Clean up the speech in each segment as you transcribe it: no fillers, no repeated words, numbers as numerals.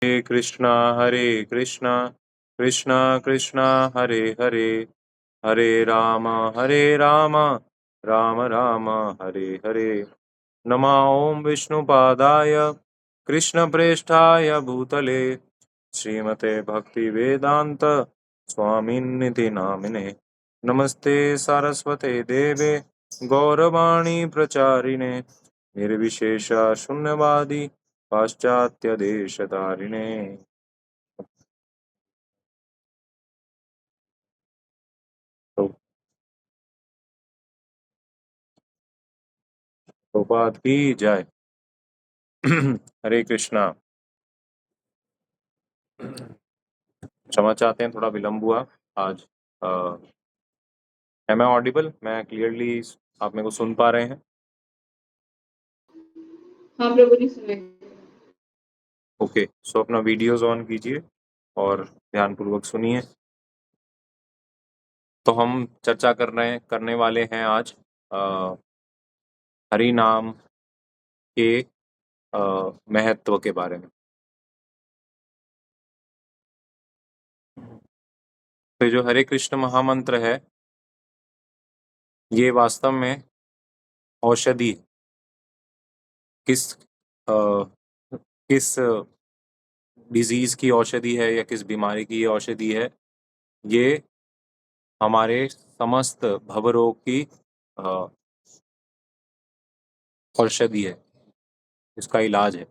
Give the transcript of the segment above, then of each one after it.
हरे कृष्णा कृष्णा कृष्णा हरे हरे हरे राम राम राम हरे हरे। नमः ओं विष्णुपादाय कृष्णप्रेष्ठाय भूतले श्रीमते भक्तिवेदांत स्वामिन्निति नामिने। नमस्ते सारस्वते देवे गौरवाणी प्रचारिणे निर्विशेष शून्यवादी पाश्चात्य देशतारिणे। प्रभुपाद की जय। हरे कृष्णा। क्षमा चाहते हैं, थोड़ा विलंब हुआ आज। है मैं ऑडिबल? मैं क्लियरली आप मेरे को सुन पा रहे हैं? हाँ प्रभु जी, सुनाई। ओके, सो अपना वीडियोस ऑन कीजिए और ध्यानपूर्वक सुनिए। तो हम चर्चा करने वाले हैं आज हरि नाम के महत्व के बारे में। तो जो हरे कृष्ण महामंत्र है, ये वास्तव में औषधि है। किस किस डिजीज की औषधि है या किस बीमारी की ये औषधि है? ये हमारे समस्त भवरोग की औषधि है, इसका इलाज है।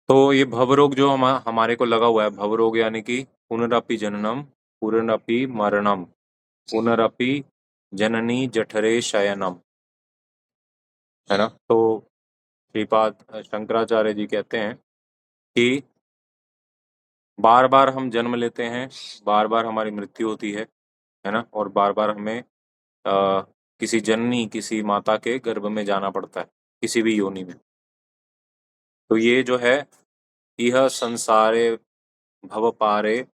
तो ये भवरोग जो हमारे को लगा हुआ है, भवरोग यानी कि पुनरपि जननम पुनरपि मरणम पुनरपि जननी जठरे शयनम, है ना। तो श्रीपाद शंकराचार्य जी कहते हैं कि बार बार हम जन्म लेते हैं, बार बार हमारी मृत्यु होती है ना, और बार बार हमें किसी जननी, किसी माता के गर्भ में जाना पड़ता है, किसी भी योनि में। तो ये जो है, यह संसारे भव पारे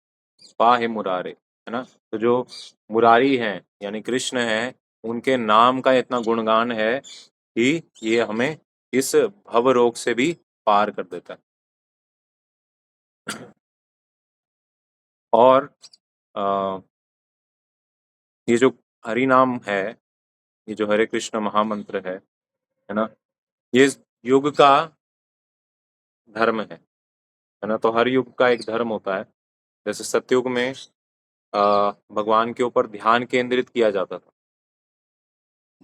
पाहे मुरारे, है ना। तो जो मुरारी हैं यानी कृष्ण हैं, उनके नाम का इतना गुणगान है कि ये हमें इस भव रोग से भी पार कर देता है। और ये जो हरि नाम है, ये जो हरे कृष्ण महामंत्र है ना, ये युग का धर्म है ना। तो हर युग का एक धर्म होता है। जैसे सतयुग में भगवान के ऊपर ध्यान केंद्रित किया जाता था,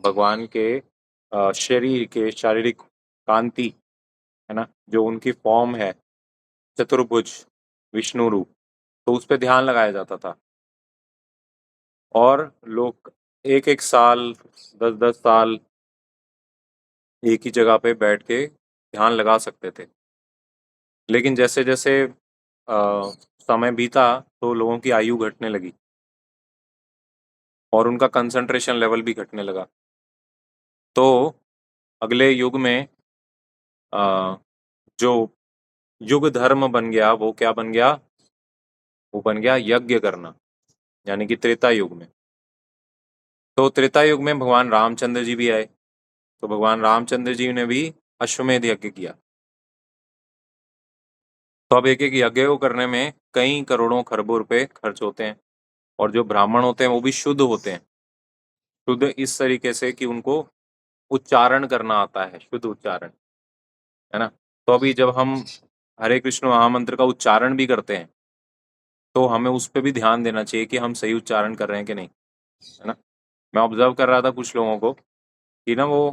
भगवान के शरीर के शारीरिक कांति, है ना, जो उनकी फॉर्म है चतुर्भुज विष्णु रूप, तो उस पर ध्यान लगाया जाता था। और लोग एक एक साल, 10-10 साल एक ही जगह पे बैठ के ध्यान लगा सकते थे। लेकिन जैसे जैसे समय बीता तो लोगों की आयु घटने लगी और उनका कंसंट्रेशन लेवल भी घटने लगा। तो अगले युग में जो युग धर्म बन गया, वो क्या बन गया? वो बन गया यज्ञ करना, यानी कि त्रेता युग में। तो त्रेता युग में भगवान रामचंद्र जी भी आए। तो भगवान रामचंद्र जी ने भी अश्वमेध यज्ञ किया। तो अब एक एक यज्ञ को करने में कई करोड़ों खरबों रुपए खर्च होते हैं। और जो ब्राह्मण होते हैं वो भी शुद्ध होते हैं, शुद्ध इस तरीके से कि उनको उच्चारण करना आता है, शुद्ध उच्चारण, है ना। तो अभी जब हम हरे कृष्ण महामंत्र का उच्चारण भी करते हैं तो हमें उस पर भी ध्यान देना चाहिए कि हम सही उच्चारण कर रहे हैं कि नहीं, है ना। मैं ऑब्जर्व कर रहा था कुछ लोगों को कि ना वो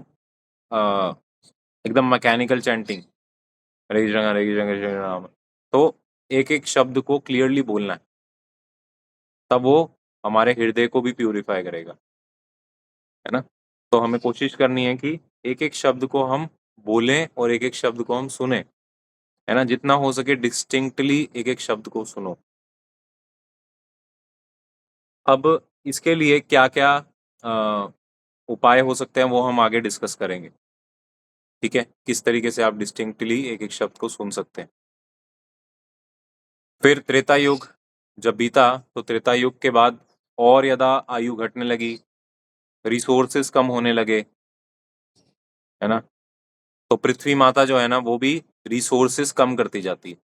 अ, एकदम मैकेनिकल चैंटिंग, हरे कृष्ण हरे कृष्ण हरे कृष्ण राम, तो एक एक शब्द को क्लियरली बोलना है, तब वो हमारे हृदय को भी प्यूरिफाई करेगा, है ना। तो हमें कोशिश करनी है कि एक एक शब्द को हम बोलें और एक एक शब्द को हम सुने, है ना। जितना हो सके डिस्टिंक्टली एक एक शब्द को सुनो। अब इसके लिए क्या क्या उपाय हो सकते हैं वो हम आगे डिस्कस करेंगे, ठीक है, किस तरीके से आप डिस्टिंक्टली एक एक शब्द को सुन सकते हैं। फिर त्रेता युग जब बीता तो त्रेता युग के बाद और ज़्यादा आयु घटने लगी, रिसोर्सेस कम होने लगे, है ना। तो पृथ्वी माता जो है ना, वो भी रिसोर्सेस कम करती जाती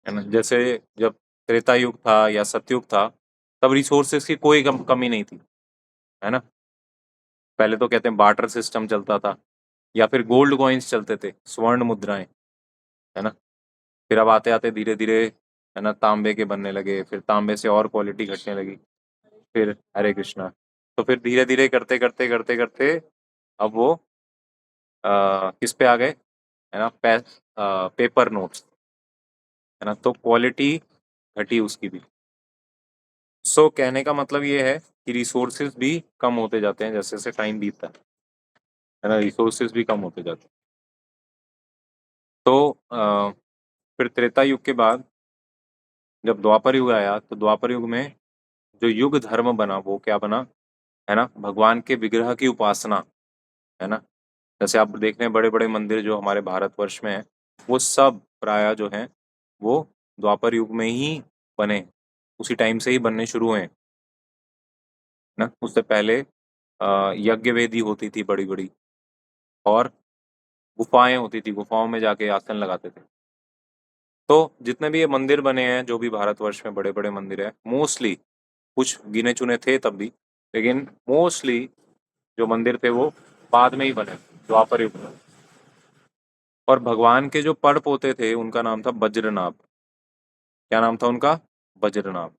है ना। जैसे जब त्रेता युग था या सतयुग था, तब रिसोर्सेस की कोई कमी नहीं थी, है ना। पहले तो कहते हैं बार्टर सिस्टम चलता था, या फिर गोल्ड कॉइन्स चलते थे, स्वर्ण मुद्राएं, है ना। फिर अब आते आते धीरे धीरे, है ना, तांबे के बनने लगे, फिर तांबे से और क्वालिटी घटने लगी, फिर हरे कृष्णा। तो फिर धीरे धीरे करते करते करते करते अब वो किस पे आ गए, है ना, पेपर नोट्स, है ना। तो क्वालिटी घटी उसकी भी। सो कहने का मतलब ये है कि रिसोर्सेज भी कम होते जाते हैं जैसे जैसे टाइम बीतता है ना, रिसोर्सेज भी कम होते जाते हैं। तो फिर त्रेता युग के बाद जब द्वापर युग आया, तो द्वापर युग में जो युग धर्म बना वो क्या बना, है ना, भगवान के विग्रह की उपासना, है ना। जैसे आप देख रहे हैं बड़े बड़े मंदिर जो हमारे भारतवर्ष में है, वो सब प्राय जो हैं वो द्वापर युग में ही बने, उसी टाइम से ही बनने शुरू हुए हैं ना। उससे पहले यज्ञ वेदी होती थी बड़ी बड़ी, और गुफाएं होती थी, गुफाओं में जाके आसन लगाते थे। तो जितने भी ये मंदिर बने हैं, जो भी भारतवर्ष में बड़े बड़े मंदिर हैं, मोस्टली, कुछ गिने चुने थे तब भी, लेकिन मोस्टली जो मंदिर थे वो बाद में ही बने, द्वापर युग में। और भगवान के जो पड़ पोते थे उनका नाम था बज्रनाभ। क्या नाम था उनका? बज्रनाभ।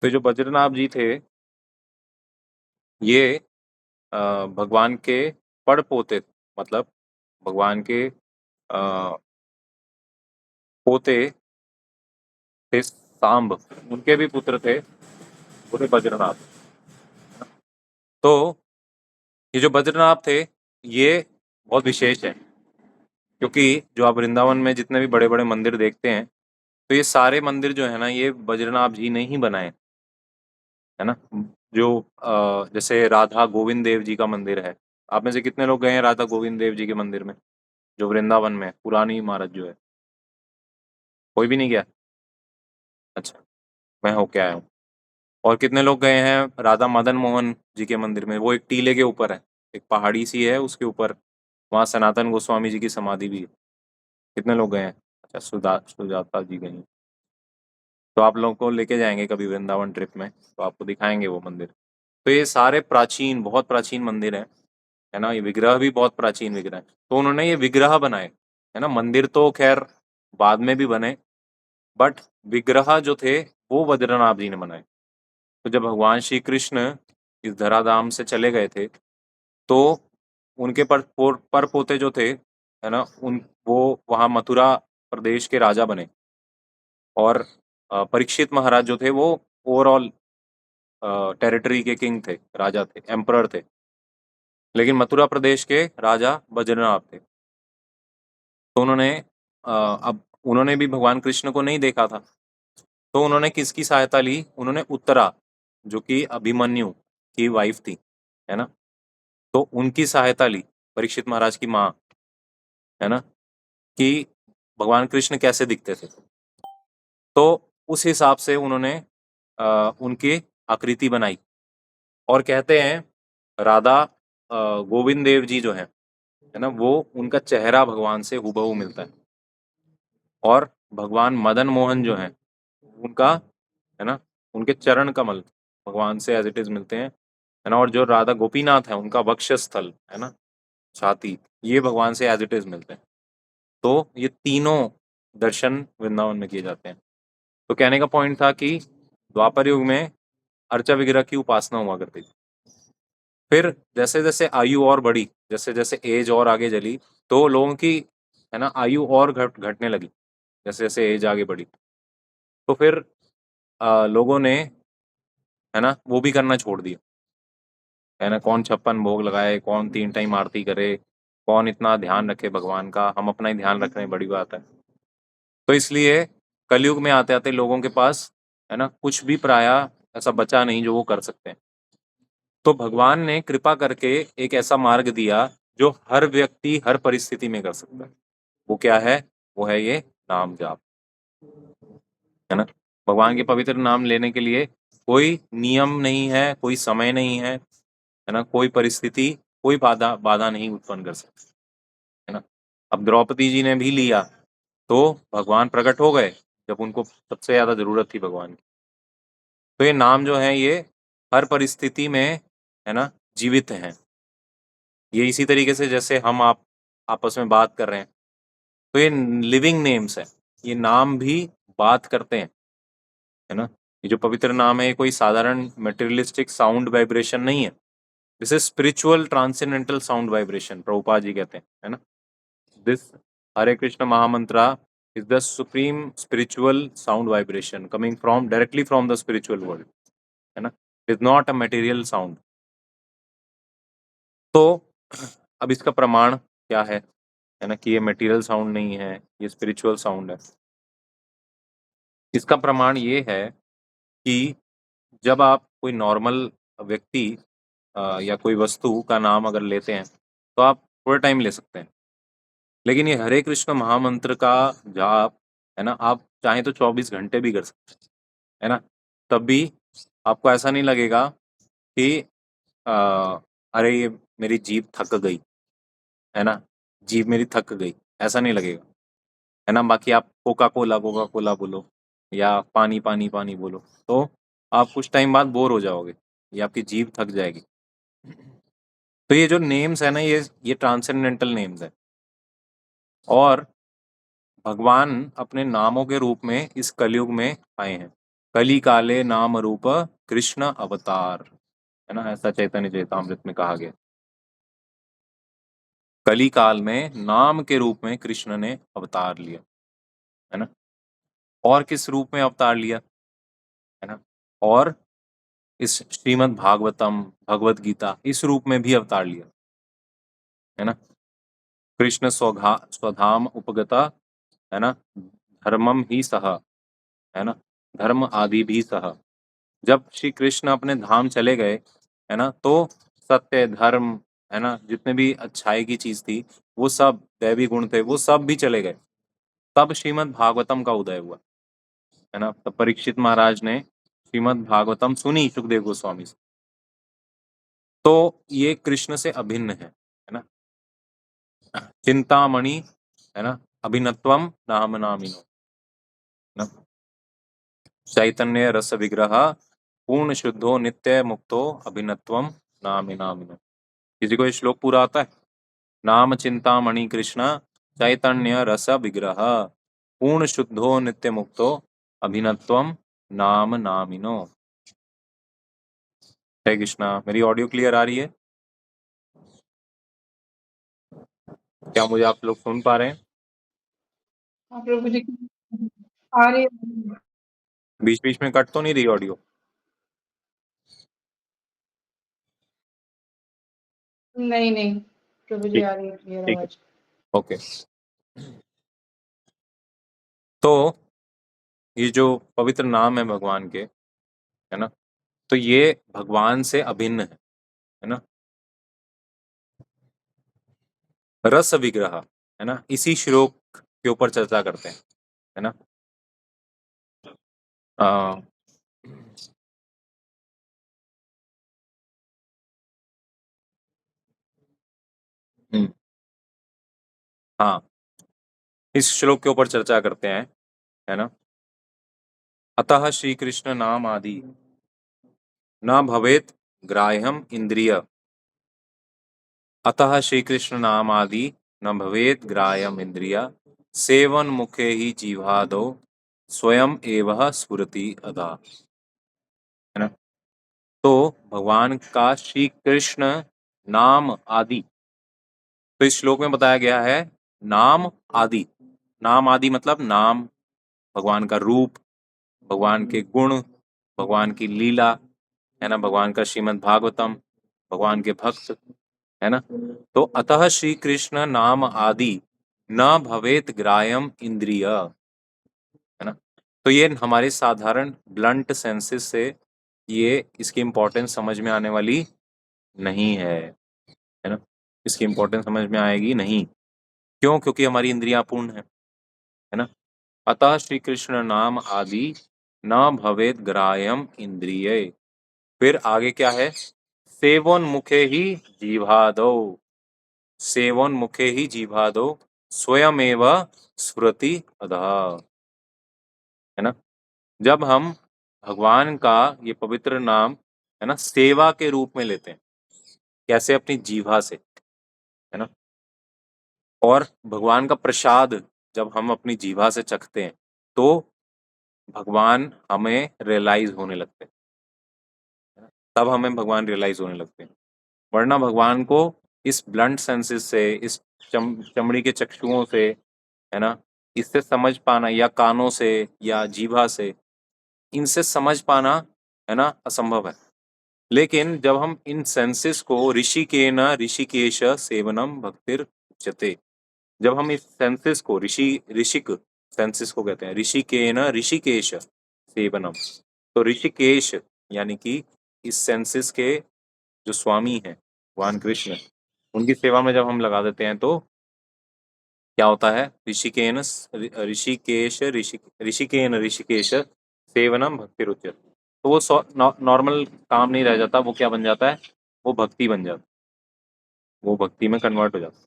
तो जो बज्रनाभ जी थे, ये भगवान के पड़ पोते, मतलब भगवान के पोते थे सांब, उनके भी पुत्र थे, वो थे बज्रनाभ। तो ये जो बद्रीनाथ थे, ये बहुत विशेष है, क्योंकि जो आप वृंदावन में जितने भी बड़े बड़े मंदिर देखते हैं, तो ये सारे मंदिर जो है ना, ये बद्रीनाथ जी ने ही बनाए, है ना। जो जैसे राधा गोविंद देव जी का मंदिर है, आप में से कितने लोग गए हैं राधा गोविंद देव जी के मंदिर में, जो वृंदावन में है, पुरानी इमारत जो है? कोई भी नहीं गया? अच्छा, मैं होके आया हूँ। और कितने लोग गए हैं राधा मदन मोहन जी के मंदिर में? वो एक टीले के ऊपर है, एक पहाड़ी सी है उसके ऊपर, वहाँ सनातन गोस्वामी जी की समाधि भी है। कितने लोग गए हैं? अच्छा, सुजाता जी गई हैं। तो आप लोगों को लेके जाएंगे कभी वृंदावन ट्रिप में, तो आपको दिखाएंगे वो मंदिर। तो ये सारे प्राचीन, बहुत प्राचीन मंदिर हैं, है ना। ये विग्रह भी बहुत प्राचीन विग्रह है, तो उन्होंने ये विग्रह बनाए, है ना। मंदिर तो खैर बाद में भी बने, बट विग्रह जो थे वो बद्रीनाथ जी ने बनाए। तो जब भगवान श्री कृष्ण इस धराधाम से चले गए थे, तो उनके पर पोते जो थे, है ना, उन वो वहाँ मथुरा प्रदेश के राजा बने। और परीक्षित महाराज जो थे वो ओवरऑल टेरिटरी के किंग थे, राजा थे, एम्परर थे। लेकिन मथुरा प्रदेश के राजा बद्रीनाथ थे। तो अब उन्होंने भी भगवान कृष्ण को नहीं देखा था, तो उन्होंने किसकी सहायता ली? उन्होंने उत्तरा, जो कि अभिमन्यु की वाइफ थी, है ना, तो उनकी सहायता ली, परीक्षित महाराज की माँ, है ना, कि भगवान कृष्ण कैसे दिखते थे। तो उस हिसाब से उन्होंने उनकी आकृति बनाई। और कहते हैं राधा गोविंद देव जी जो है ना, वो उनका चेहरा भगवान से हूबहू मिलता है। और भगवान मदन मोहन जो है, उनका, है ना, उनके चरण कमल भगवान से एज इट इज मिलते हैं, है ना। और जो राधा गोपीनाथ है, उनका वक्षस्थल, है ना, छाती, ये भगवान से एज इट इज मिलते हैं। तो ये तीनों दर्शन वृंदावन में किए जाते हैं। तो कहने का पॉइंट था कि द्वापर युग में अर्चा विग्रह की उपासना हुआ करती थी। फिर जैसे जैसे आयु और बढ़ी, जैसे जैसे एज और आगे चली, तो लोगों की, है ना, आयु और घटने लगी, जैसे जैसे एज आगे बढ़ी। तो फिर लोगों ने, है ना, वो भी करना छोड़ दिया, है ना। कौन 56 भोग लगाए, कौन 3 टाइम आरती करे, कौन इतना ध्यान रखे भगवान का, हम अपना ही ध्यान रख रहे हैं, बड़ी बात है। तो इसलिए कलयुग में आते आते लोगों के पास, है ना, कुछ भी प्राय ऐसा बचा नहीं जो वो कर सकते हैं। तो भगवान ने कृपा करके एक ऐसा मार्ग दिया जो हर व्यक्ति हर परिस्थिति में कर सकता है। वो क्या है? वो है ये नाम जाप, है ना। भगवान के पवित्र नाम लेने के लिए कोई नियम नहीं है, कोई समय नहीं है ना, कोई परिस्थिति, कोई बाधा बाधा नहीं उत्पन्न कर सकती, है ना। अब द्रौपदी जी ने भी लिया तो भगवान प्रकट हो गए जब उनको सबसे ज्यादा जरूरत थी भगवान की। तो ये नाम जो है ये हर परिस्थिति में, है ना, जीवित हैं। ये इसी तरीके से जैसे हम आप आपस में बात कर रहे हैं, तो ये लिविंग नेम्स है, ये नाम भी बात करते हैं, है ना। ये जो पवित्र नाम है ये कोई साधारण मटेरियलिस्टिक साउंड वाइब्रेशन नहीं है, this is spiritual transcendental sound vibration, Prabhupada ji कहते हैं, है ना। This Hare Krishna mahamantra is the supreme spiritual sound vibration coming from directly from the spiritual world, है ना, is not a material sound। तो अब इसका प्रमाण क्या है ना, कि ये मटेरियल साउंड नहीं है, ये स्पिरिचुअल साउंड है। इसका प्रमाण ये है कि जब आप कोई नॉर्मल व्यक्ति या कोई वस्तु का नाम अगर लेते हैं तो आप थोड़ा टाइम ले सकते हैं, लेकिन ये हरे कृष्ण महामंत्र का जाप, है ना, आप चाहें तो 24 घंटे भी कर सकते हैं, है ना। तब भी आपको ऐसा नहीं लगेगा कि अरे ये मेरी जीभ थक गई, है ना, जीभ मेरी थक गई, ऐसा नहीं लगेगा, है ना। बाकी आप कोका कोला बोलो या पानी पानी पानी बोलो तो आप कुछ टाइम बाद बोर हो जाओगे, ये आपकी जीभ थक जाएगी। तो ये जो नेम्स है ना, ये ट्रांसेंडेंटल नेम्स है, और भगवान अपने नामों के रूप में इस कलयुग में आए हैं। कली काले नाम रूप कृष्ण अवतार, है ना, ऐसा चैतन्य चैतामृत में कहा गया। कली काल में नाम के रूप में कृष्ण ने अवतार लिया, है ना। और किस रूप में अवतार लिया, है ना, और इस श्रीमद् भागवतम भगवत गीता इस रूप में भी अवतार लिया, है ना। कृष्ण स्वधाम उपगता, है ना, धर्मम ही सह, है ना, धर्म आदि भी सह। जब श्री कृष्ण अपने धाम चले गए, है ना, तो सत्य धर्म, है ना, जितने भी अच्छाई की चीज थी वो सब, दैवी गुण थे वो सब भी चले गए। तब श्रीमद् भागवतम का उदय हुआ, है ना। तब परीक्षित महाराज ने श्रीमद् भागवतम सुनी सुखदेव गोस्वामी से। तो ये कृष्ण से अभिन्न है ना। चिंतामणि, है ना, अभिनत्वम नाम नामिनो, है ना। चैतन्य रस विग्रह पूर्ण शुद्धो नित्य मुक्तो अभिनत्वम नामि नामिनो। किसी को ये श्लोक पूरा आता है? नाम चिंतामणि कृष्ण चैतन्य रस विग्रह पूर्ण शुद्धो नित्य मुक्तो अभिनत्वम नाम नामिनो। हरे कृष्णा। मेरी ऑडियो क्लियर आ रही है? क्या मुझे आप लोग सुन पा रहे हैं? आप लोग मुझे आ रही है? बीच बीच में कट तो नहीं रही ऑडियो? नहीं नहीं, प्रभु जी ठीक, आ रही है क्लियर ठीक है, आवाज। ओके। तो ये जो पवित्र नाम है भगवान के, है ना, तो ये भगवान से अभिन्न है ना। रस विग्रह, है ना, इसी श्लोक के ऊपर चर्चा करते हैं, है ना। आ, हम्म, हाँ, इस श्लोक के ऊपर चर्चा करते हैं, है ना। अतः श्री कृष्ण नाम आदि न भवेत ग्राह्यम इंद्रिय। अतः श्री कृष्ण नाम आदि न भवेत ग्राह्यम इंद्रिय सेवन मुखे ही जीवादो स्वयं एवं स्फुरति अदा, है ना। तो भगवान का श्री कृष्ण नाम आदि, तो इस श्लोक में बताया गया है नाम आदि। नाम आदि मतलब नाम, भगवान का रूप, भगवान के गुण, भगवान की लीला, है ना, भगवान का श्रीमद् भागवतम, भगवान के भक्त, है ना। तो अतः श्री कृष्ण नाम आदि न भवेत ग्राह्यम इंद्रिय, है ना। तो ये हमारे साधारण ब्लंट सेंसेस से ये इसकी इम्पोर्टेंस समझ में आने वाली नहीं है ना। इसकी इम्पोर्टेंस समझ में आएगी नहीं। क्यों? क्योंकि हमारी इंद्रियां पूर्ण है ना। अतः श्री कृष्ण नाम आदि न भवेद ग्राह्यम इंद्रिय। फिर आगे क्या है? सेवन मुखे ही जीवादो, सेवन मुखे ही जीवादो स्वयमेव स्फुरति अधः, है ना। जब हम भगवान का ये पवित्र नाम, है ना, सेवा के रूप में लेते हैं, कैसे? अपनी जीवा से, है ना। और भगवान का प्रसाद जब हम अपनी जीवा से चखते हैं तो भगवान हमें रियलाइज होने लगते हैं, है ना? तब हमें भगवान रियलाइज होने लगते हैं। वरना भगवान को इस ब्लंट सेंसेस से, इस चमड़ी के चक्षुओं से, है ना, इससे समझ पाना, या कानों से या जीवा से, इनसे समझ पाना, है ना, असंभव है। लेकिन जब हम इन सेंसेस को ऋषिकेन ऋषिकेश सेवनम भक्तिर उच्यते, जब हम इस सेंसेस को ऋषिक सेंसेस को कहते हैं ऋषिकेन ऋषिकेश सेवनम, तो ऋषिकेश यानी कि इस सेंसेस के जो स्वामी हैं भगवान कृष्ण, उनकी सेवा में जब हम लगा देते हैं तो क्या होता है? ऋषिकेन ऋषिकेश सेवनम भक्ति रुच्यते, तो वो नॉर्मल काम नहीं रह जाता, वो क्या बन जाता है? वो भक्ति बन जाता है, वो भक्ति में कन्वर्ट हो जाता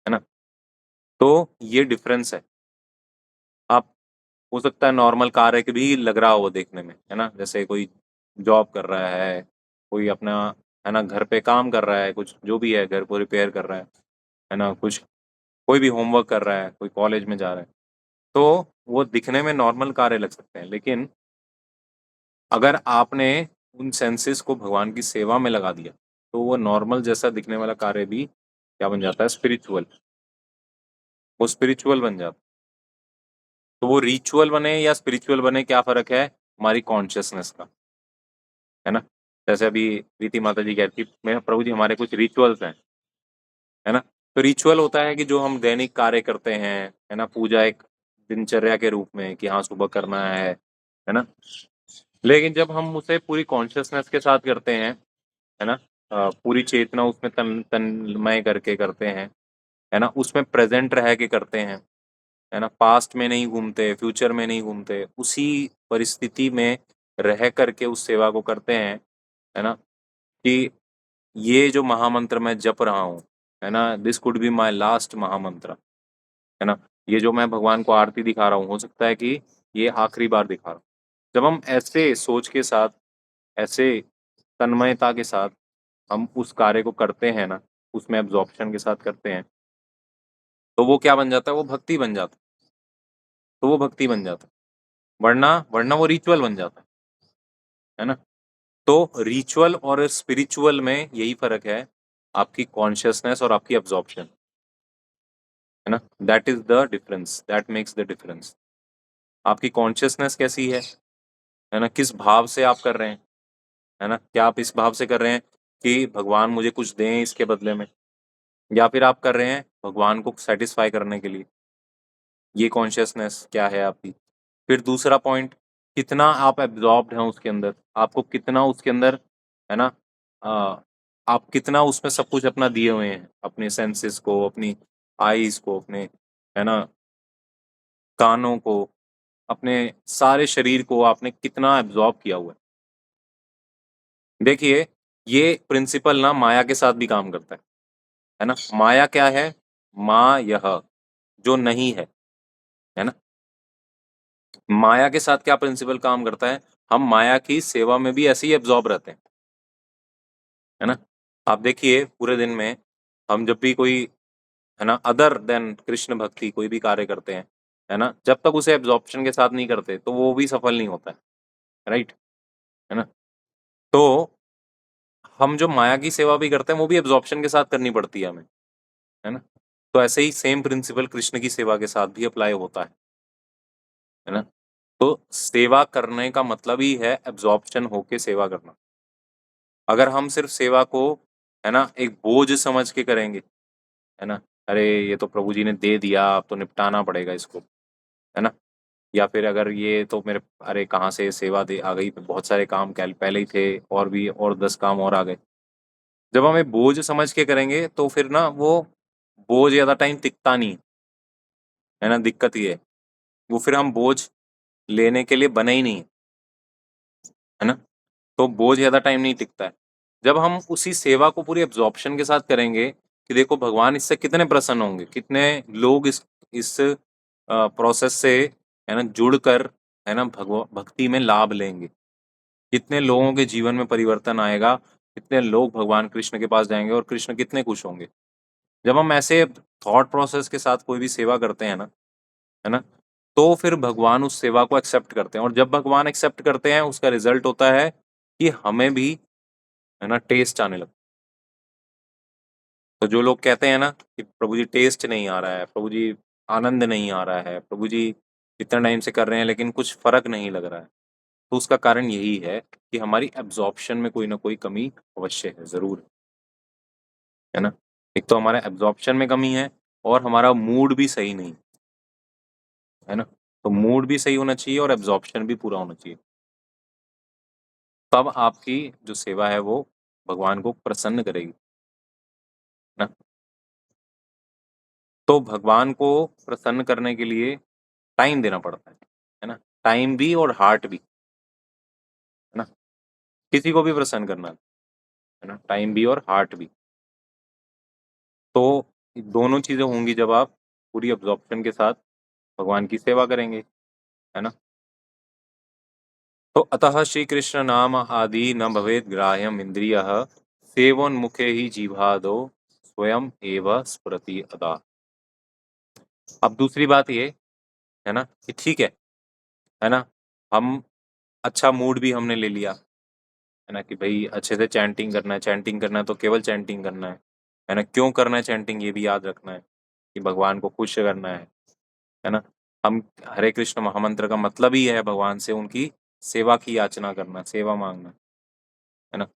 है ना। तो ये डिफरेंस है। आप, हो सकता है नॉर्मल कार्य के भी लग रहा हो वो देखने में, है ना, जैसे कोई जॉब कर रहा है, कोई अपना, है ना, घर पे काम कर रहा है, कुछ जो भी है, घर को रिपेयर कर रहा है ना, कुछ कोई भी होमवर्क कर रहा है, कोई कॉलेज में जा रहा है, तो वो दिखने में नॉर्मल कार्य लग सकते हैं। लेकिन अगर आपने उन सेंसेस को भगवान की सेवा में लगा दिया तो वो नॉर्मल जैसा दिखने वाला कार्य भी क्या बन जाता है? स्पिरिचुअल, वो स्पिरिचुअल बन जाता है। तो वो रिचुअल बने या स्पिरिचुअल बने, क्या फ़र्क है? हमारी कॉन्शियसनेस का, है ना? जैसे अभी प्रीति माता जी कह रही थी, मैं प्रभु जी हमारे कुछ रिचुअल्स हैं, है ना? तो रिचुअल होता है कि जो हम दैनिक कार्य करते हैं, है ना? पूजा एक दिनचर्या के रूप में कि हाँ, सुबह करना है ना? लेकिन जब हम उसे पूरी कॉन्शियसनेस के साथ करते हैं, है ना? पूरी चेतना उसमें तन्मय करके करते हैं, है ना? उसमें प्रेज़ेंट रह के करते हैं, है ना? पास्ट में नहीं घूमते, फ्यूचर में नहीं घूमते, उसी परिस्थिति में रह कर के उस सेवा को करते हैं, है ना? कि ये जो महामंत्र मैं जप रहा हूँ, है ना? This could be my last महामंत्र, है ना? ये जो मैं भगवान को आरती दिखा रहा हूँ, हो सकता है कि ये आखिरी बार दिखा रहा हूँ। जब हम ऐसे सोच के साथ, ऐसे तन्मयता के साथ हम उस कार्य को करते हैं ना, उसमें एब्ज़ॉर्प्शन के साथ करते हैं, तो वो क्या बन जाता है? वो भक्ति बन जाता है। तो वो भक्ति बन जाता है। वरना वरना वो रिचुअल बन जाता है ना? तो रिचुअल और स्पिरिचुअल में यही फ़र्क है, आपकी कॉन्शियसनेस और आपकी एब्ज़ॉर्प्शन, है ना? That is the difference, that makes the difference. आपकी कॉन्शियसनेस कैसी है ना? किस भाव से आप कर रहे हैं, है ना? क्या आप इस भाव से कर रहे हैं कि भगवान मुझे कुछ दें इसके बदले में? या फिर आप कर रहे हैं भगवान को सैटिस्फाई करने के लिए? ये कॉन्शियसनेस क्या है आपकी? फिर दूसरा पॉइंट, कितना आप एब्ज़ॉर्ब्ड हैं उसके अंदर, आपको कितना उसके अंदर, है ना, अ, आप कितना उसमें सब कुछ अपना दिए हुए हैं, अपने सेंसेस को, अपनी आईज़ को, अपने, है ना, कानों को, अपने सारे शरीर को आपने कितना एब्ज़ॉर्ब किया हुआ है। देखिए, ये प्रिंसिपल ना माया के साथ भी काम करता है ना? माया क्या है? मायः, जो नहीं है ना? माया के साथ क्या प्रिंसिपल काम करता है? हम माया की सेवा में भी ऐसे ही एब्ज़ॉर्ब रहते हैं, है ना? आप देखिए पूरे दिन में हम जब भी कोई, है ना, अदर देन कृष्ण भक्ति कोई भी कार्य करते हैं, है ना? जब तक उसे एब्ज़ॉर्प्शन के साथ नहीं करते, तो वो भी सफल नहीं होता है, राइट? है ना? तो हम जो माया की सेवा भी करते हैं, वो भी एब्ज़ॉर्प्शन के साथ करनी पड़ती है हमें, है ना? तो ऐसे ही सेम प्रिंसिपल कृष्ण की सेवा के साथ भी अप्लाई होता है ना? तो सेवा करने का मतलब ही है एब्ज़ॉर्प्शन होके सेवा करना। अगर हम सिर्फ़ सेवा को, है ना, एक बोझ समझ के करेंगे, है ना? अरे! ये तो प्रभु जी ने दे दिया, अब तो निपटाना पड़ेगा इसको, है ना? या फिर अगर ये तो मेरे, अरे! कहाँ से सेवा दे आ गई, बहुत सारे काम कैल पहले ही थे और भी और 10 काम और आ गए। जब हम एक बोझ समझ के करेंगे तो फिर ना वो बोझ ज़्यादा टाइम टिकता नहीं, है ना? दिक्कत ये है। वो फिर हम बोझ लेने के लिए बने ही नहीं, है ना? तो बोझ ज़्यादा टाइम नहीं टिकता है। जब हम उसी सेवा को पूरी एब्ज़ॉर्प्शन के साथ करेंगे, कि देखो भगवान इससे कितने प्रसन्न होंगे, कितने लोग इस प्रोसेस से है ना जुड़कर है ना भक्ति में लाभ लेंगे, कितने लोगों के जीवन में परिवर्तन आएगा, कितने लोग भगवान कृष्ण के पास जाएंगे और कृष्ण कितने खुश होंगे। जब हम ऐसे थॉट प्रोसेस के साथ कोई भी सेवा करते हैं ना, है ना, तो फिर भगवान उस सेवा को एक्सेप्ट करते हैं, और जब भगवान एक्सेप्ट करते हैं उसका रिजल्ट होता है कि हमें भी है ना टेस्ट आने लगता है। तो जो लोग कहते हैं ना कि प्रभु जी टेस्ट नहीं आ रहा है, प्रभु जी आनंद नहीं आ रहा है, प्रभु जी इतना टाइम से कर रहे हैं लेकिन कुछ फर्क नहीं लग रहा है, तो उसका कारण यही है कि हमारी एब्जॉर्प्शन में कोई ना कोई कमी अवश्य है, जरूर है ना। एक तो हमारे एब्जॉर्प्शन में कमी है और हमारा मूड भी सही नहीं है ना। तो मूड भी सही होना चाहिए और एब्जॉर्प्शन भी पूरा होना चाहिए, तब आपकी जो सेवा है वो भगवान को प्रसन्न करेगी ना। तो भगवान को प्रसन्न करने के लिए टाइम देना पड़ता है ना, टाइम भी और हार्ट भी, है ना। किसी को भी प्रसन्न करना है ना, टाइम भी और हार्ट भी। तो दोनों चीजें होंगी जब आप पूरी अब्जॉर्प्शन के साथ भगवान की सेवा करेंगे, है ना। तो अतः श्री कृष्ण नाम आदि न भवेद ग्राह्यम इंद्रिय सेवोन्मुखे ही जीवादो स्वयं एव स्फुरति अदा। अब दूसरी बात ये है ना कि ठीक है ना, हम अच्छा मूड भी हमने ले लिया, है ना, कि भाई अच्छे से चैंटिंग करना है, चैंटिंग करना है तो केवल चैंटिंग करना है ना, क्यों करना है चैंटिंग ये भी याद रखना है कि भगवान को खुश करना है ना। हम हरे कृष्ण महामंत्र का मतलब ही है भगवान से उनकी सेवा की याचना करना, सेवा मांगना, है ना।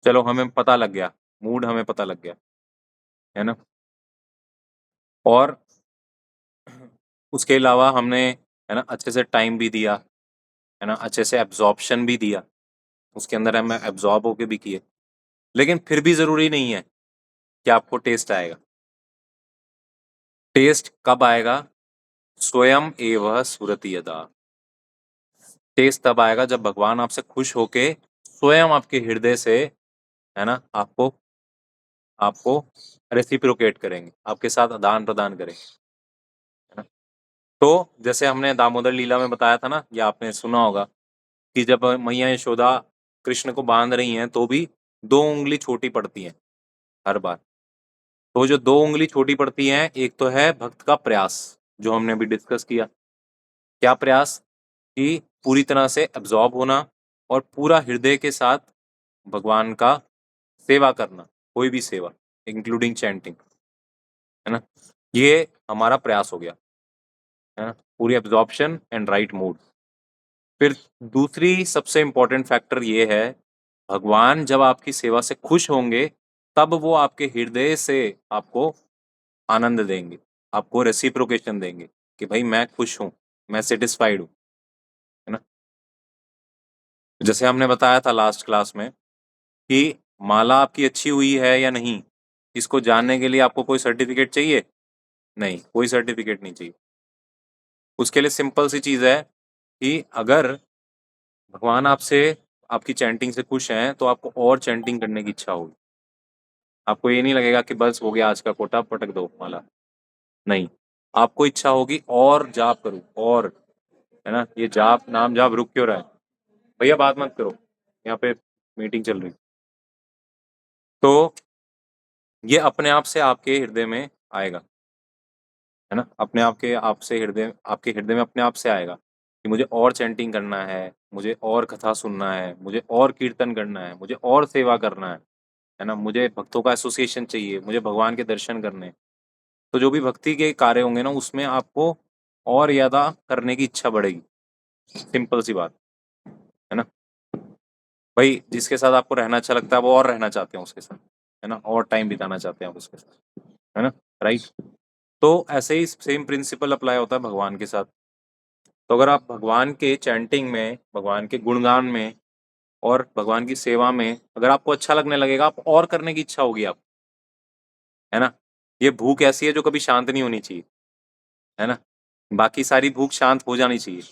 चलो हमें पता लग गया, मूड हमें पता लग गया, है ना। और उसके अलावा हमने है ना अच्छे से टाइम भी दिया, है ना, अच्छे से एब्जॉर्प्शन भी दिया, उसके अंदर हमें एब्जॉर्ब होके भी किए, लेकिन फिर भी जरूरी नहीं है कि आपको टेस्ट आएगा। टेस्ट कब आएगा? स्वयं एवं सुरति यदा। टेस्ट तब आएगा जब भगवान आपसे खुश होके स्वयं आपके हृदय से है ना आपको आपको रेसिप्रोकेट करेंगे, आपके साथ आदान प्रदान करेंगे, है ना। तो जैसे हमने दामोदर लीला में बताया था ना, या आपने सुना होगा कि जब मैया यशोदा कृष्ण को बांध रही हैं तो भी 2 उंगली छोटी पड़ती हैं हर बार। तो जो 2 उंगली छोटी पड़ती हैं, एक तो है भक्त का प्रयास, जो हमने अभी डिस्कस किया। क्या प्रयास? कि पूरी तरह से एब्जॉर्ब होना और पूरा हृदय के साथ भगवान का सेवा करना, कोई भी सेवा इंक्लूडिंग चैंटिंग, है ना, ये हमारा प्रयास हो गया, है ना, पूरी एब्जॉर्प्शन एंड राइट मूड। फिर दूसरी सबसे इंपॉर्टेंट फैक्टर ये है, भगवान जब आपकी सेवा से खुश होंगे तब वो आपके हृदय से आपको आनंद देंगे, आपको रेसिप्रोकेशन देंगे कि भाई मैं खुश हूँ, मैं सेटिस्फाइड हूँ, है ना। जैसे हमने बताया था लास्ट क्लास में कि माला आपकी अच्छी हुई है या नहीं, इसको जानने के लिए आपको कोई सर्टिफिकेट चाहिए? नहीं, कोई सर्टिफिकेट नहीं चाहिए। उसके लिए सिंपल सी चीज है कि अगर भगवान आपसे आपकी चैंटिंग से खुश हैं तो आपको और चैंटिंग करने की इच्छा होगी। आपको ये नहीं लगेगा कि बस हो गया आज का कोटा, पटक दो माला। नहीं, आपको इच्छा होगी और जाप करूं और, है ना, ये जाप नाम जाप रुक क्यों रहा है? भैया बात मत करो, यहाँ पे मीटिंग चल रही। तो ये अपने आप से आपके हृदय में आएगा, है ना, अपने आप के आपसे हृदय आपके हृदय में अपने आप से आएगा कि मुझे और चैंटिंग करना है, मुझे और कथा सुनना है, मुझे और कीर्तन करना है, मुझे और सेवा करना है ना, मुझे भक्तों का एसोसिएशन चाहिए, मुझे भगवान के दर्शन करने हैं। तो जो भी भक्ति के कार्य होंगे ना उसमें आपको और ज्यादा करने की इच्छा बढ़ेगी। सिंपल सी बात, है ना। भाई जिसके साथ आपको रहना अच्छा लगता है वो और रहना चाहते हैं उसके साथ, है ना, और टाइम बिताना चाहते हैं आप उसके साथ, है ना, राइट। तो ऐसे ही सेम प्रिंसिपल अप्लाई होता है भगवान के साथ। तो अगर आप भगवान के चैंटिंग में, भगवान के गुणगान में और भगवान की सेवा में अगर आपको अच्छा लगने लगेगा, आप और करने की इच्छा होगी आप, है ना। ये भूख ऐसी है जो कभी शांत नहीं होनी चाहिए, है ना। बाकी सारी भूख शांत हो जानी चाहिए,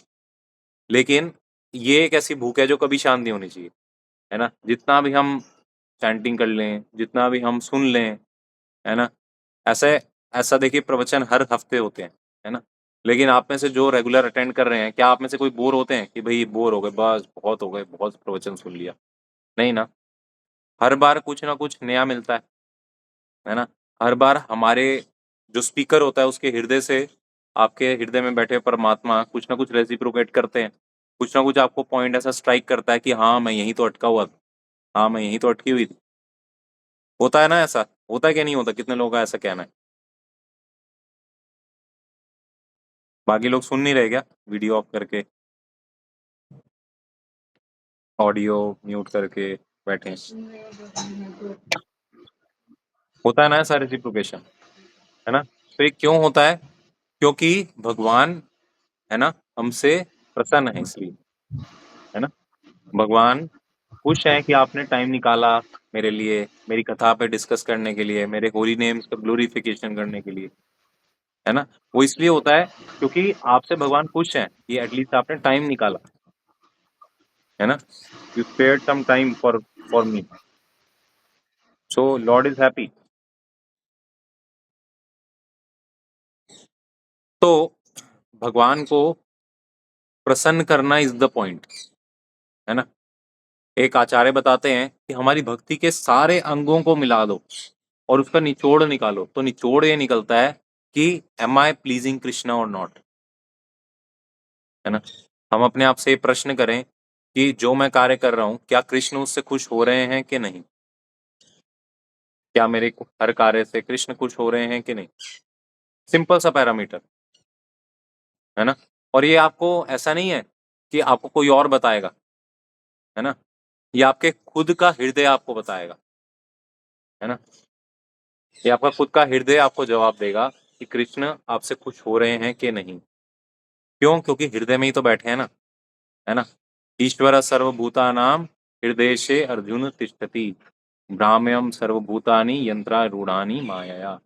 लेकिन ये एक ऐसी भूख है जो कभी शांत नहीं होनी चाहिए, है ना। जितना भी हम चैंटिंग कर लें, जितना भी हम सुन लें, है ना। ऐसे ऐसा देखिए प्रवचन हर हफ्ते होते हैं, है ना। लेकिन आप में से जो रेगुलर अटेंड कर रहे हैं, क्या आप में से कोई बोर होते हैं कि भाई बोर हो गए, बस बहुत हो गए, बहुत प्रवचन सुन लिया? नहीं ना। हर बार कुछ ना कुछ नया मिलता है ना। हर बार हमारे जो स्पीकर होता है उसके हृदय से आपके हृदय में बैठे परमात्मा कुछ ना कुछ रेसिप्रोकेट करते हैं। कुछ ना कुछ आपको पॉइंट ऐसा स्ट्राइक करता है कि हाँ मैं यहीं तो अटका हुआ था, हाँ मैं यहीं तो अटकी हुई थी। होता है ना ऐसा? होता है कि नहीं होता? कितने लोगों का ऐसा कहना है? बाकी लोग सुन नहीं रहे क्या? वीडियो ऑफ करके, ऑडियो म्यूट करके बैठे हैं। होता है ना ऐसा रेसिप्रोकेशन, है ना। तो ये क्यों होता है? क्योंकि भगवान, है ना, हमसे प्रसन्न है इसलिए, है ना। भगवान खुश हैं कि आपने टाइम निकाला मेरे लिए, मेरी कथा पे डिस्कस करने के लिए, मेरे होली नेम्स का ग्लोरिफिकेशन करने के लिए, है ना। वो इसलिए होता है क्योंकि आपसे भगवान खुश हैं कि एटलीस्ट आपने टाइम निकाला, है ना। You spared some time for me, so lord is happy. तो भगवान को प्रसन्न करना इज द पॉइंट, है ना। एक आचार्य बताते हैं कि हमारी भक्ति के सारे अंगों को मिला दो और उसका निचोड़ निकालो, तो निचोड़ ये निकलता है कि एम आई प्लीजिंग कृष्णा और नॉट, है ना। हम अपने आप से ये प्रश्न करें कि जो मैं कार्य कर रहा हूं क्या कृष्ण उससे खुश हो रहे हैं कि नहीं? क्या मेरे हर कार्य से कृष्ण खुश हो रहे हैं कि नहीं? सिंपल सा पैरामीटर, है ना। और ये आपको ऐसा नहीं है कि आपको कोई और बताएगा, है ना। ये आपके खुद का हृदय आपको बताएगा, है ना। ये आपका खुद का हृदय आपको जवाब देगा कि कृष्ण आपसे खुश हो रहे हैं कि नहीं। क्यों? क्योंकि हृदय में ही तो बैठे हैं ना, है ना। ईश्वर सर्वभूतानाम हृदय अर्जुन तिष्ठति, भ्राम्यम सर्वभूतानि यंत्रारूढ़ानि मायया।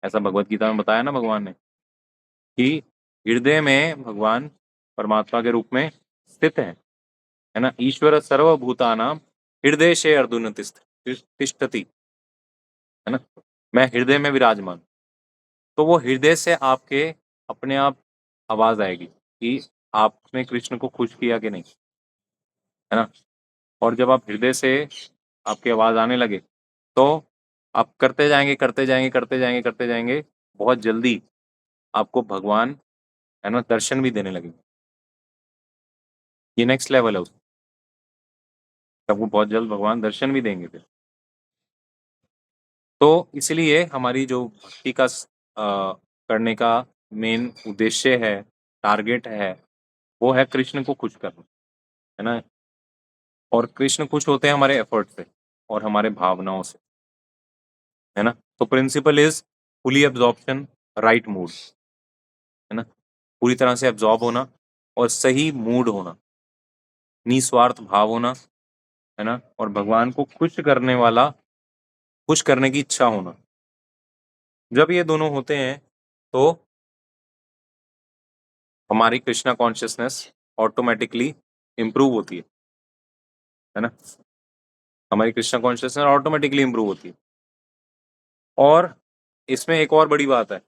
ऐसा भगवत गीता में बताया ना भगवान ने कि हृदय में भगवान परमात्मा के रूप में स्थित है ना। ईश्वर सर्वभूतानाम हृदय से अर्जुन तिष्ठति, है ना। मैं हृदय में विराजमान। तो वो हृदय से आपके अपने आप आवाज आएगी कि आपने कृष्ण को खुश किया कि नहीं, है ना। और जब आप हृदय से आपकी आवाज आने लगे तो आप करते जाएंगे करते जाएंगे करते जाएंगे करते जाएंगे, बहुत जल्दी आपको भगवान, है ना, दर्शन भी देने लगेंगे। ये नेक्स्ट लेवल है उसका। आपको बहुत जल्द भगवान दर्शन भी देंगे फिर। तो इसलिए हमारी जो भक्ति का करने का मेन उद्देश्य है, टारगेट है, वो है कृष्ण को खुश करना, है ना। और कृष्ण खुश होते हैं हमारे एफर्ट से और हमारे भावनाओं से, है ना। तो principal is fully absorption, right mood, है ना। पूरी तरह से एब्जॉर्ब होना और सही मूड होना, निस्वार्थ भाव होना, है ना। और भगवान को खुश करने वाला, खुश करने की इच्छा होना। जब ये दोनों होते हैं तो हमारी कृष्णा कॉन्शियसनेस ऑटोमेटिकली इंप्रूव होती है ना। हमारी कृष्णा कॉन्शियसनेस ऑटोमेटिकली इंप्रूव होती है। और इसमें एक और बड़ी बात है,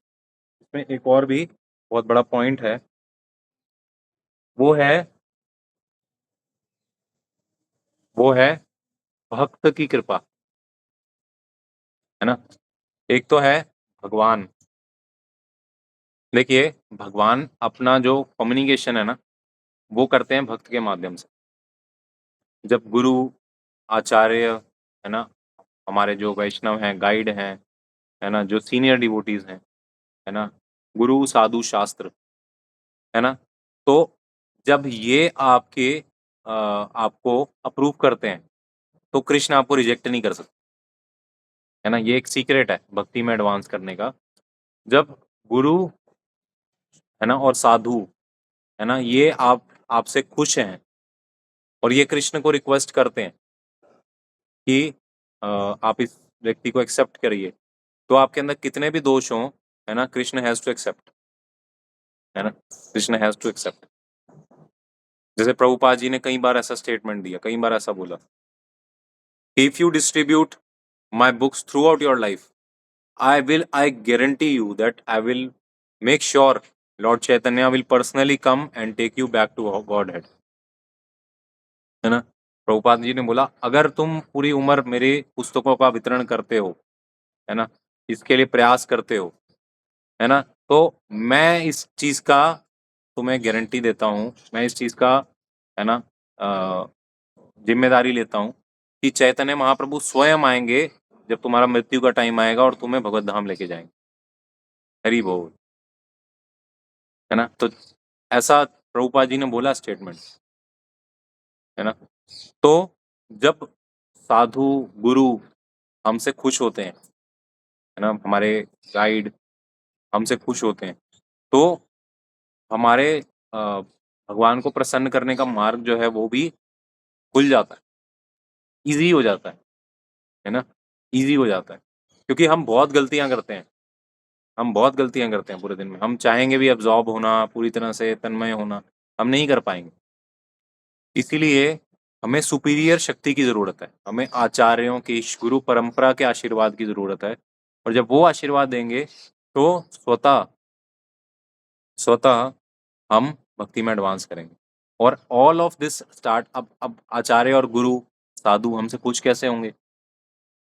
इसमें एक और भी बहुत बड़ा पॉइंट है, वो है वो है भक्त की कृपा, है ना। एक तो है भगवान। देखिए भगवान अपना जो कम्युनिकेशन है ना, वो करते हैं भक्त के माध्यम से। जब गुरु, आचार्य, है ना, हमारे जो वैष्णव हैं, गाइड हैं, है ना, जो सीनियर डिवोटीज हैं, है ना, गुरु साधु शास्त्र, है ना। तो जब ये आपको अप्रूव करते हैं तो कृष्ण आपको रिजेक्ट नहीं कर सकते, है ना। ये एक सीक्रेट है भक्ति में एडवांस करने का। जब गुरु, है ना, और साधु, है ना, ये आपसे खुश हैं और ये कृष्ण को रिक्वेस्ट करते हैं कि आप इस व्यक्ति को एक्सेप्ट करिए, तो आपके अंदर कितने भी दोष हों, है ना, कृष्ण हैज टू एक्सेप्ट, है ना। Krishna has to accept. जैसे प्रभुपाद जी ने कई बार ऐसा स्टेटमेंट दिया, कई बार ऐसा बोला, if you distribute my books through out your life, I guarantee you that I will make sure Lord Chaitanya will personally come and take you back to Godhead. है ना? प्रभुपाद जी ने बोला अगर तुम पूरी उम्र मेरे पुस्तकों का वितरण करते हो, है ना, इसके लिए प्रयास करते हो, है ना, तो मैं इस चीज का तुम्हें गारंटी देता हूँ, मैं इस चीज का, है ना, जिम्मेदारी लेता हूँ कि चैतन्य महाप्रभु स्वयं आएंगे जब तुम्हारा मृत्यु का टाइम आएगा और तुम्हें भगवत धाम लेके जाएंगे। हरि बोल। है ना? तो ऐसा प्रभुपाद जी ने बोला स्टेटमेंट, है ना। तो जब साधु गुरु हमसे खुश होते हैं, है ना, हमारे गाइड हमसे खुश होते हैं, तो हमारे भगवान को प्रसन्न करने का मार्ग जो है वो भी खुल जाता है, इजी हो जाता है ना, इजी हो जाता है, क्योंकि हम बहुत गलतियां करते हैं, हम बहुत गलतियां करते हैं पूरे दिन में। हम चाहेंगे भी एब्जॉर्ब होना, पूरी तरह से तन्मय होना, हम नहीं कर पाएंगे। इसीलिए हमें सुपीरियर शक्ति की जरूरत है, हमें आचार्यों की, गुरु परंपरा के आशीर्वाद की जरूरत है। और जब वो आशीर्वाद देंगे तो स्वतः स्वतः हम भक्ति में एडवांस करेंगे। और ऑल ऑफ दिस स्टार्ट, अब आचार्य और गुरु साधु हमसे खुश कैसे होंगे?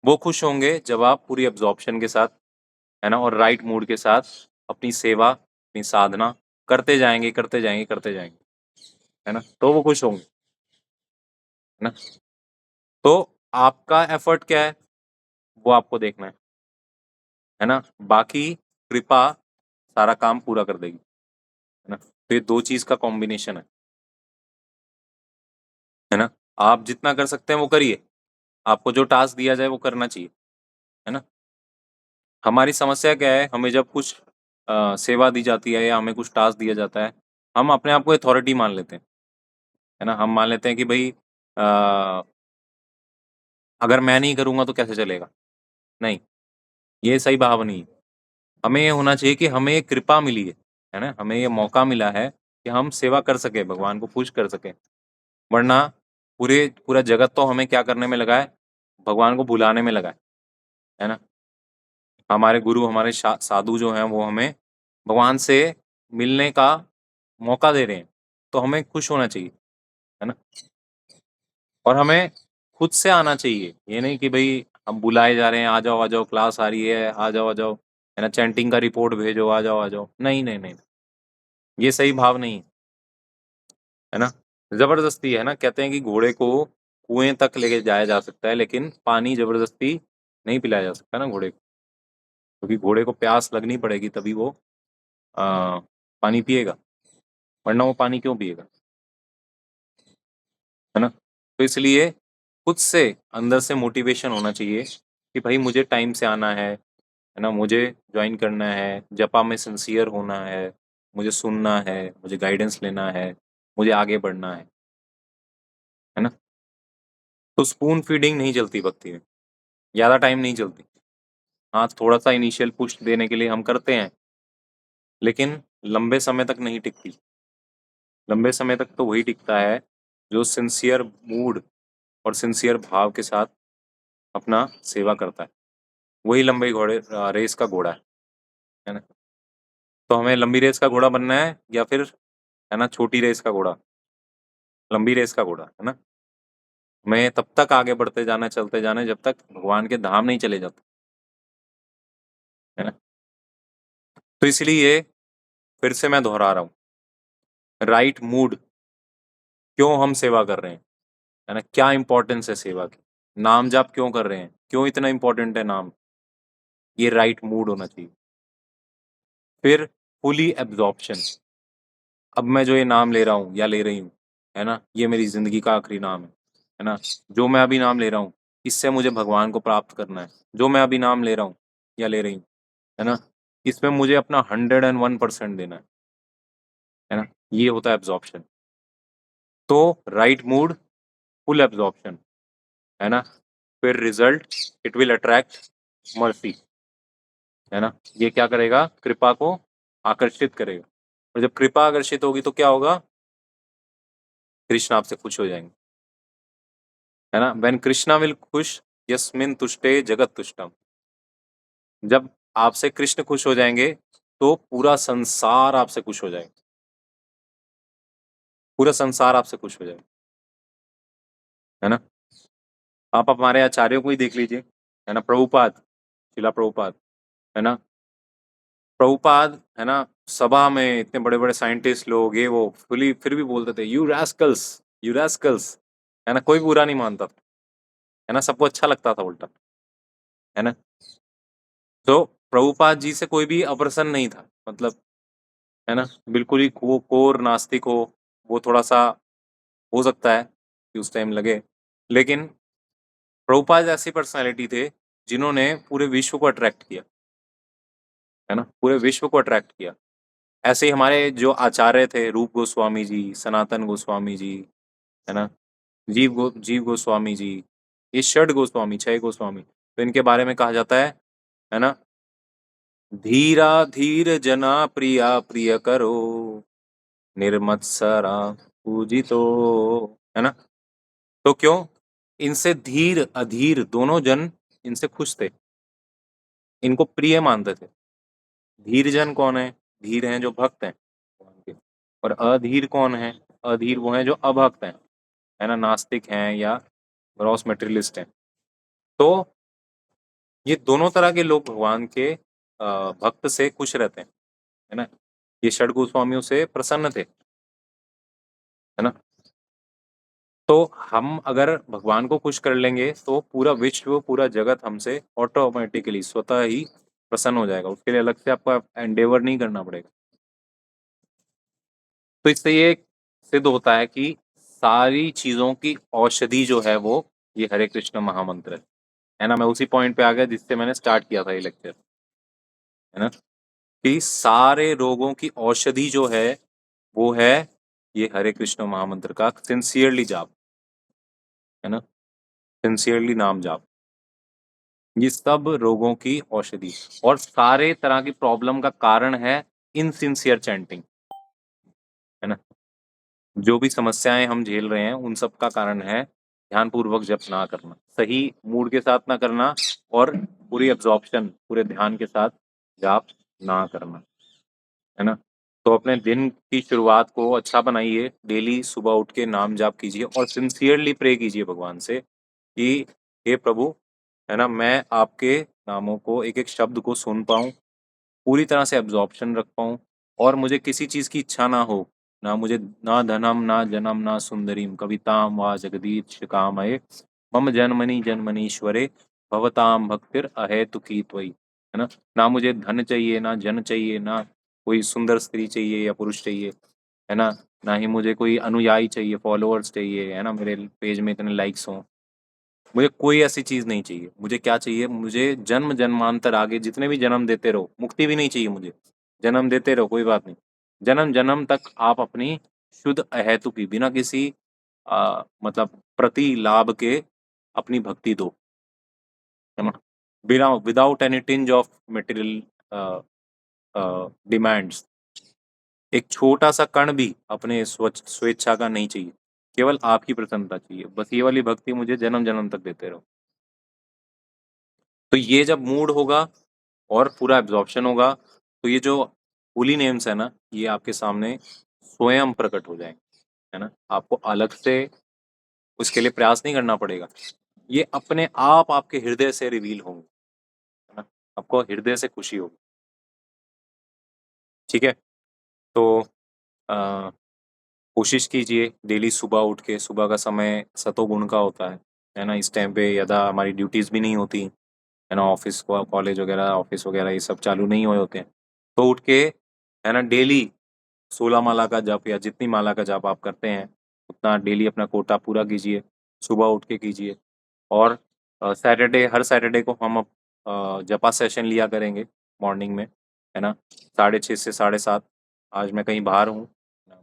वो खुश होंगे जब आप पूरी एब्जॉर्प्शन के साथ, है ना, और राइट मूड के साथ अपनी सेवा, अपनी साधना करते जाएंगे, करते जाएंगे, करते जाएंगे, है ना, तो वो खुश होंगे, है ना। तो आपका एफर्ट क्या है वो आपको देखना है ना। बाकी कृपा सारा काम पूरा कर देगी, है ना। तो ये दो चीज का कॉम्बिनेशन है ना। आप जितना कर सकते हैं वो करिए, आपको जो टास्क दिया जाए वो करना चाहिए, है ना। हमारी समस्या क्या है, हमें जब कुछ सेवा दी जाती है या हमें कुछ टास्क दिया जाता है, हम अपने आप को अथॉरिटी मान लेते हैं, है ना। हम मान लेते हैं कि भाई अगर मैं नहीं करूंगा तो कैसे चलेगा। नहीं, ये सही भाव नहीं है। हमें ये होना चाहिए कि हमें ये कृपा मिली है ना, हमें ये मौका मिला है कि हम सेवा कर सके, भगवान को खुश कर सके। वरना पूरा जगत तो हमें क्या करने में लगा है, भगवान को भुलाने में लगा है ना। हमारे गुरु, हमारे साधु जो हैं वो हमें भगवान से मिलने का मौका दे रहे हैं, तो हमें खुश होना चाहिए, है ना। और हमें खुद से आना चाहिए, ये नहीं कि भाई हम बुलाए जा रहे हैं, आ जाओ क्लास आ रही है, आ जाओ, है ना, चैंटिंग का रिपोर्ट भेजो, आ जाओ। नहीं नहीं नहीं, ये सही भाव नहीं है ना। जबरदस्ती, है ना, कहते हैं कि घोड़े को कुएं तक लेके जाया जा सकता है, लेकिन पानी जबरदस्ती नहीं पिलाया जा सकता ना घोड़े को, क्योंकि घोड़े को प्यास लगनी पड़ेगी तभी वो पानी पिएगा, वरना वो पानी क्यों पिएगा, है ना। तो इसलिए खुद से अंदर से मोटिवेशन होना चाहिए कि भाई मुझे टाइम से आना है ना, मुझे ज्वाइन करना है, जपा में सिंसियर होना है, मुझे सुनना है, मुझे गाइडेंस लेना है, मुझे आगे बढ़ना है ना। तो स्पून फीडिंग नहीं चलती भक्ति में, ज़्यादा टाइम नहीं चलती। हाँ, थोड़ा सा इनिशियल पुश देने के लिए हम करते हैं, लेकिन लंबे समय तक नहीं टिकती। लंबे समय तक तो वही टिकता है जो सिंसियर मूड और सिंसियर भाव के साथ अपना सेवा करता है, वही लंबे घोड़े रेस का घोड़ा है ना। तो हमें लंबी रेस का घोड़ा बनना है या फिर, है ना, छोटी रेस का घोड़ा? लंबी रेस का घोड़ा, है ना। हमें तब तक आगे बढ़ते जाना, चलते जाना जब तक भगवान के धाम नहीं चले जाते, है ना। तो इसलिए फिर से मैं दोहरा रहा हूँ, राइट मूड, क्यों हम सेवा कर रहे हैं, है ना, क्या इंपॉर्टेंस है सेवा की, नाम जाप क्यों कर रहे हैं, क्यों इतना इंपॉर्टेंट है नाम, ये राइट मूड होना चाहिए। फिर फुली एब्जॉर्प्शन, अब मैं जो ये नाम ले रहा हूँ या ले रही हूँ, है ना, ये मेरी जिंदगी का आखिरी नाम है ना। जो मैं अभी नाम ले रहा हूँ, इससे मुझे भगवान को प्राप्त करना है। जो मैं अभी नाम ले रहा हूँ या ले रही हूँ, है ना, इसमें मुझे अपना 101% देना है ना। ये होता है एब्जॉर्प्शन। तो राइट मूड, फुल एब्जॉर्प्शन, है ना। फिर result, it will attract mercy, है ना। ये क्या करेगा, कृपा को आकर्षित करेगा। और जब कृपा आकर्षित होगी तो क्या होगा, कृष्ण आपसे खुश हो जाएंगे, है ना। व्हेन कृष्णा विल खुश, यस्मिन तुष्टे जगत तुष्टम। जब आपसे कृष्ण खुश हो जाएँगे, तो पूरा संसार आपसे खुश हो जाएगा। पूरा संसार आपसे खुश हो जाएगा, है ना? आप हमारे आचार्यों को ही देख लीजिए, है ना? प्रभुपाद, शिला प्रभुपाद, है ना? प्रभुपाद, है ना? सभा में इतने बड़े-बड़े साइंटिस्ट लोग, ये वो, फिर भी बोलते थे, यू रास्कल्स, है ना? कोई बुरा नहीं मानता था, है ना? सबको अच्छा लगता था उल्टा, है ना? तो प्रभुपाद जी से कोई भी अप्रसन्न नहीं था, मतलब, है ना? बिल्कुल ही वो कोर नास्तिक वो थोड़ा-सा हो सकता है कि उस टाइम लगे, लेकिन प्रभुपाद ऐसी पर्सनैलिटी थे, जिन्होंने पूरे विश्व को अट्रैक्ट किया, है ना? पूरे विश्व को अट्रैक्ट किया। ऐसे ही हमारे जो आचार्य थे, रूप गोस्वामी जी, सनातन गोस्वामी जी, है ना? जीव गोस्वामी जी, ये षड गोस्वामी, 6 गोस्वामी, तो इनके बारे में कहा जाता है ना? धीरा धीर जना प्रिया प्रिय करो, निर्मत्सरा पूजितो, है ना? तो क्यों? इनसे धीर, अधीर दोनों जन इनसे खुश थे, इनको प्रिय मानते थे। धीर जन कौन है? धीर हैं जो भक्त हैं भगवान के, और अधीर कौन है? अधीर वो हैं जो अभक्त हैं, है ना? नास्तिक हैं या ग्रॉस मटेरियलिस्ट हैं। तो ये दोनों तरह के लोग भगवान के भक्त से खुश रहते हैं, है ना? ये षड गोस्वामियों से प्रसन्न थे, है ना? तो हम अगर भगवान को खुश कर लेंगे, तो पूरा विश्व, पूरा जगत हमसे ऑटोमेटिकली स्वतः ही प्रसन्न हो जाएगा। उसके लिए अलग से आपको एंडेवर नहीं करना पड़ेगा। तो इससे ये सिद्ध होता है कि सारी चीज़ों की औषधि जो है वो ये हरे कृष्ण महामंत्र है ना? मैं उसी पॉइंट पे आ गया जिससे मैंने स्टार्ट किया था ये लेक्चर, है ना? कि सारे रोगों की औषधि जो है, वो है ये हरे कृष्ण महामंत्र का सिंसियरली जाप, है ना? सिंसियरली नाम जाप। ये सब रोगों की औषधि और सारे तरह की प्रॉब्लम का कारण है इनसिंसियर चैंटिंग, है ना? जो भी समस्याएँ हम झेल रहे हैं, उन सब का कारण है ध्यानपूर्वक जप ना करना, सही मूड के साथ ना करना और पूरी एब्ज़ॉर्प्शन, पूरे ध्यान के साथ जाप ना करना, है ना? तो अपने दिन की शुरुआत को अच्छा बनाइए, डेली सुबह उठ के नाम जाप कीजिए और सिंसियरली प्रे कीजिए भगवान से कि हे प्रभु, है ना? मैं आपके नामों को, एक-एक शब्द को सुन पाऊँ, पूरी तरह से एब्ज़ॉर्प्शन रख पाऊँ और मुझे किसी चीज़ की इच्छा ना हो, ना मुझे ना धनम, ना जनम, ना सुंदरीं कवितां वा जगदीश कामये, मम जन्मनि जन्मनीश्वरे भवतां भक्तिर् अहेतुकी त्वयि, है ना? ना मुझे धन चाहिए, ना जन चाहिए, ना कोई सुंदर स्त्री चाहिए या पुरुष चाहिए, है ना? ना ही मुझे कोई अनुयायी चाहिए, फॉलोअर्स चाहिए, है ना? मेरे पेज में इतने लाइक्स हों। मुझे कोई ऐसी चीज़ नहीं चाहिए। मुझे क्या चाहिए? मुझे जन्म-जन्मांतर आगे जितने भी जन्म देते रहो, मुक्ति भी नहीं चाहिए मुझे। जन्म देते रहो, कोई बात नहीं। जन्म-जन्म तक आप अपनी शुद्ध अहेतुकी बिना किसी मतलब प्रतिलाभ के अपनी भक्ति दो, है ना? बिना without any tinge of material a demands. एक छोटा-सा कण भी अपने स्वेच्छा का नहीं चाहिए। केवल आपकी प्रसन्नता चाहिए। बस ये वाली भक्ति मुझे जन्म-जन्म तक देते रहो। तो ये जब मूड होगा और पूरा एब्ज़ॉर्प्शन होगा, तो ये जो होली नेम्स है ना, ये आपके सामने स्वयं प्रकट हो जाएँगे, है ना? आपको अलग से उसके लिए प्रयास नहीं करना पड़ेगा। ये अपने आप आपके हृदय से रिवील होंगे, है ना? आपको हृदय से खुशी होगी, ठीक है? तो अ, कोशिश कीजिए डेली सुबह उठ के, सुबह का समय सतोगुण का होता है ना? इस टाइम पे यदा हमारी ड्यूटीज़ भी नहीं होती, है ना? ऑफ़िस को कॉलेज वगैरह, ऑफ़िस वगैरह ये सब चालू नहीं हुए होते हैं। तो उठ के, है ना, डेली 16 माला का जप या जितनी माला का जप आप करते हैं, उतना डेली अपना कोटा पूरा कीजिए, सुबह उठ के कीजिए और सैटरडे, हर सैटरडे को हम जपा सेशन लिया करेंगे मॉर्निंग में, है ना? 6:30 से 7:30। आज मैं कहीं बाहर हूँ,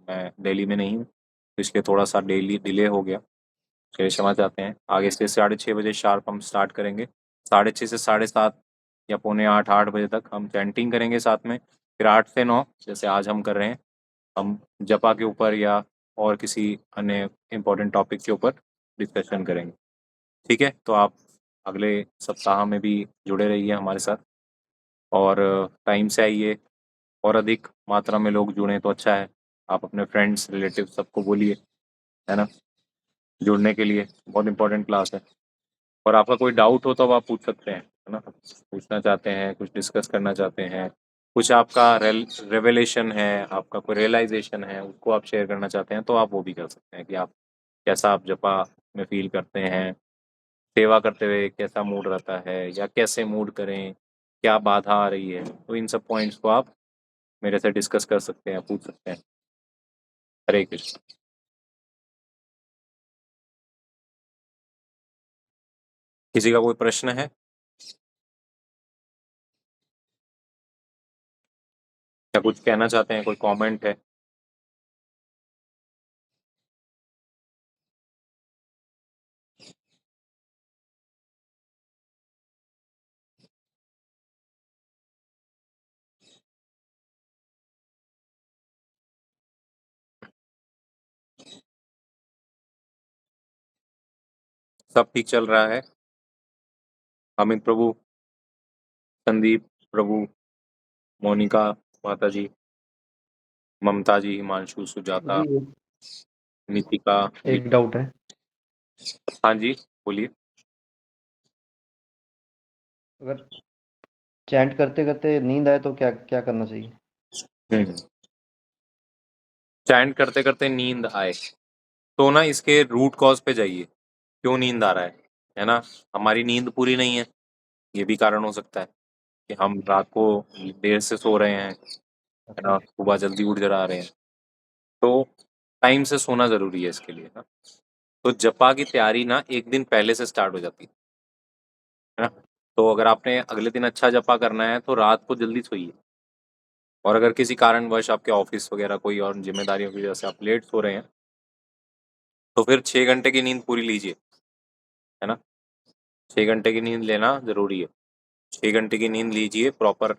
मैं दिल्ली में नहीं हूँ, तो इसलिए थोड़ा-सा डेली डिले हो गया। उसके लिए क्षमा चाहते हैं। आगे से 6:30 बजे शार्प हम स्टार्ट करेंगे। 6:30 से 7:30 या पौने 8, 8 बजे तक हम चैंटिंग करेंगे साथ में। फिर 8 से 9 जैसे आज हम कर रहे हैं, हम जपा के ऊपर या और किसी अन्य इम्पोर्टेंट टॉपिक के ऊपर डिस्कशन करेंगे। ठीक है? तो आप अगले सप्ताह में भी जुड़े रहिए हमारे साथ। और टाइम से आइए, और अधिक मात्रा में लोग जुड़ें तो अच्छा है। आप अपने फ्रेंड्स, रिलेटिव सबको बोलिए, है ना, जुड़ने के लिए। बहुत इंपॉर्टेंट क्लास है। और आपका कोई डाउट हो तो आप पूछ सकते हैं, है ना, पूछना चाहते हैं, कुछ डिस्कस करना चाहते हैं, कुछ आपका रेवलेशन है, आपका कोई रियलाइजेशन है, उसको आप शेयर करना चाहते हैं, तो आप वो भी कर सकते हैं कि आप कैसा आप जपा में फील करते हैं, सेवा करते हुए कैसा मूड रहता है, या कैसे मूड करें, क्या बाधा आ रही है। तो इन सब पॉइंट्स को आप मेरे से डिस्कस कर सकते हैं, पूछ सकते हैं। हरे कृष्ण। किसी का कोई प्रश्न है? या कुछ कहना चाहते हैं, कोई कमेंट है? सब ठीक चल रहा है? अमित प्रभु, संदीप प्रभु, मोनिका माता जी, ममता जी, हिमांशु, सुजाता, जी नितिका, एक डाउट है। हाँ जी, बोलिए। अगर चैंट करते करते नींद आए तो क्या क्या करना चाहिए? चैंट करते करते नींद आए तो ना इसके रूट कॉज पे जाइए, क्यों नींद आ रहा है ना। हमारी नींद पूरी नहीं है, ये भी कारण हो सकता है कि हम रात को देर से सो रहे हैं, है अच्छा। ना, सुबह जल्दी उठ जा रहे हैं। तो टाइम से सोना जरूरी है इसके लिए ना। तो जपा की तैयारी ना एक दिन पहले से स्टार्ट हो जाती है ना। तो अगर आपने अगले दिन अच्छा जपा करना है तो रात को जल्दी सोइए। और अगर किसी कारणवश आपके ऑफिस वगैरह कोई और जिम्मेदारियों की वजह से आप लेट सो रहे हैं, तो फिर 6 घंटे की नींद पूरी लीजिए, है ना। 6 घंटे की नींद लेना जरूरी है। 6 घंटे की नींद लीजिए प्रॉपर।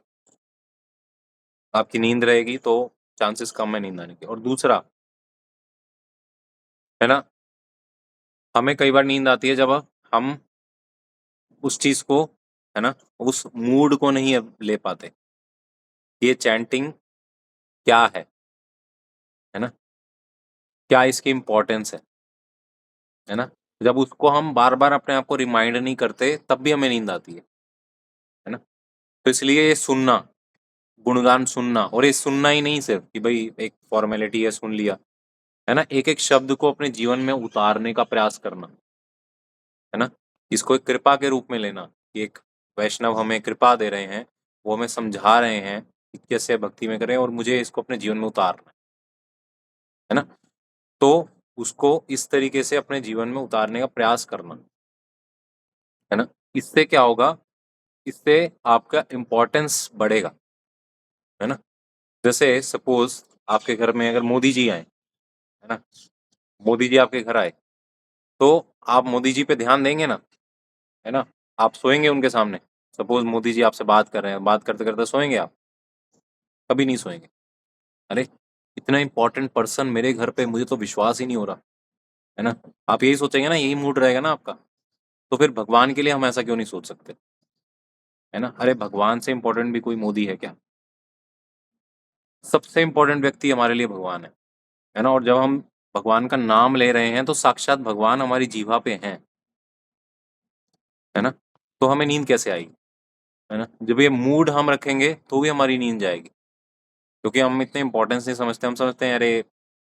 आपकी नींद रहेगी तो चांसेस कम है नींद आने के। और दूसरा, है ना, हमें कई बार नींद आती है जब हम उस चीज को, है ना, उस मूड को नहीं अब ले पाते। ये चैंटिंग क्या है ना, क्या इसकी इम्पोर्टेंस है ना। जब उसको हम बार बार अपने आप को रिमाइंड नहीं करते तब भी हमें नींद आती है ना। तो इसलिए ये सुनना, गुणगान सुनना, और ये सुनना ही नहीं सिर्फ कि भाई एक फॉर्मेलिटी है, सुन लिया, है ना, एक एक शब्द को अपने जीवन में उतारने का प्रयास करना, है ना। इसको एक कृपा के रूप में लेना कि एक वैष्णव हमें कृपा दे रहे हैं, वो हमें समझा रहे हैं कि कैसे भक्ति में करें, और मुझे इसको अपने जीवन में उतारना है ना। तो उसको इस तरीके से अपने जीवन में उतारने का प्रयास करना, है ना। इससे क्या होगा, इससे आपका इम्पोर्टेंस बढ़ेगा, है ना। जैसे सपोज आपके घर में अगर मोदी जी आए, है ना, मोदी जी आपके घर आए, तो आप मोदी जी पे ध्यान देंगे ना, है ना। आप सोएंगे उनके सामने। सपोज मोदी जी आपसे बात कर रहे हैं, बात करते करते सोएंगे आप? कभी नहीं सोएंगे। अरे, इतना इंपॉर्टेंट पर्सन मेरे घर पे, मुझे तो विश्वास ही नहीं हो रहा, है ना। आप यही सोचेंगे ना, यही मूड रहेगा ना आपका। तो फिर भगवान के लिए हम ऐसा क्यों नहीं सोच सकते, है ना। अरे, भगवान से इंपॉर्टेंट भी कोई मोदी है क्या? सबसे इंपॉर्टेंट व्यक्ति हमारे लिए भगवान है ना। और जब हम भगवान का नाम ले रहे हैं तो साक्षात भगवान हमारी जीवा पे हैं, है ना। तो हमें नींद कैसे आएगी, है ना। जब ये मूड हम रखेंगे तो भी हमारी नींद जाएगी, क्योंकि हम इतने इंपॉर्टेंस नहीं समझते। हम समझते हैं अरे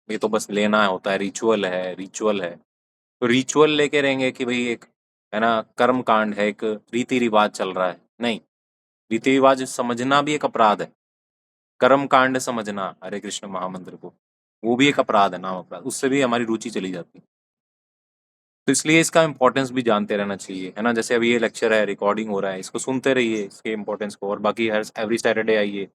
ये तो बस लेना होता है, रिचुअल है, रिचुअल है। तो रिचुअल लेके रहेंगे कि भाई एक, है ना, कर्म कांड है, एक रीति रिवाज चल रहा है। नहीं, रीति रिवाज समझना भी एक अपराध है। कर्म कांड समझना हरे कृष्ण महामंत्र को, वो भी एक अपराध है, नाम अपराध, उससे भी हमारी रुचि चली जाती है। तो इसलिए इसका इंपॉर्टेंस भी जानते रहना चाहिए, है ना। जैसे अभी ये लेक्चर है, रिकॉर्डिंग हो रहा है, इसको सुनते रहिए, इसके इंपॉर्टेंस को। और बाकी हर एवरी सैटरडे आइए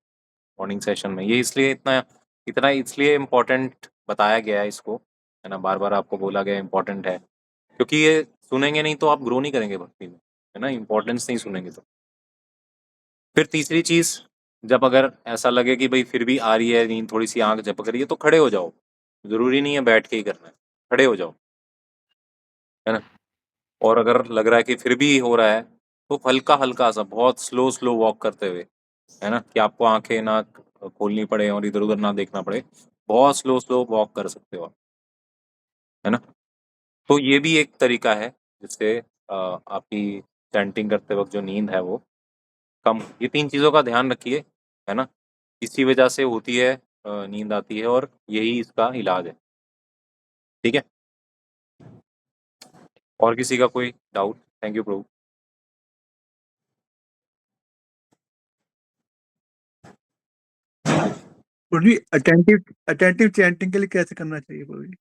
मॉर्निंग सेशन में। ये इसलिए इतना इतना इसलिए इम्पोर्टेंट बताया गया है इसको, है ना, बार बार आपको बोला गया इम्पोर्टेंट है, क्योंकि ये सुनेंगे नहीं तो आप ग्रो नहीं करेंगे भक्ति में, है ना, इम्पोर्टेंस नहीं सुनेंगे तो। फिर तीसरी चीज, जब अगर ऐसा लगे कि भाई फिर भी आ रही है नींद, थोड़ी सी आंख झपक रही है, तो खड़े हो जाओ। जरूरी नहीं है बैठ के ही करना है, खड़े हो जाओ, है ना। और अगर लग रहा है कि फिर भी हो रहा है, तो हल्का हल्का सा, बहुत स्लो स्लो वॉक करते हुए, है ना, कि आपको आंखें ना खोलनी पड़े और इधर उधर ना देखना पड़े, बहुत स्लो स्लो वॉक कर सकते हो आप, है ना। तो ये भी एक तरीका है जिससे आपकी चैंटिंग करते वक्त जो नींद है वो कम। ये 3 चीज़ों का ध्यान रखिए, है ना, इसी वजह से होती है नींद आती है, और यही इसका इलाज है। ठीक है, और किसी का कोई डाउट? Thank you prabhu. प्रभु जी, अटेंटिव अटेंटिव चैंटिंग के लिए कैसे करना चाहिए प्रभु जी?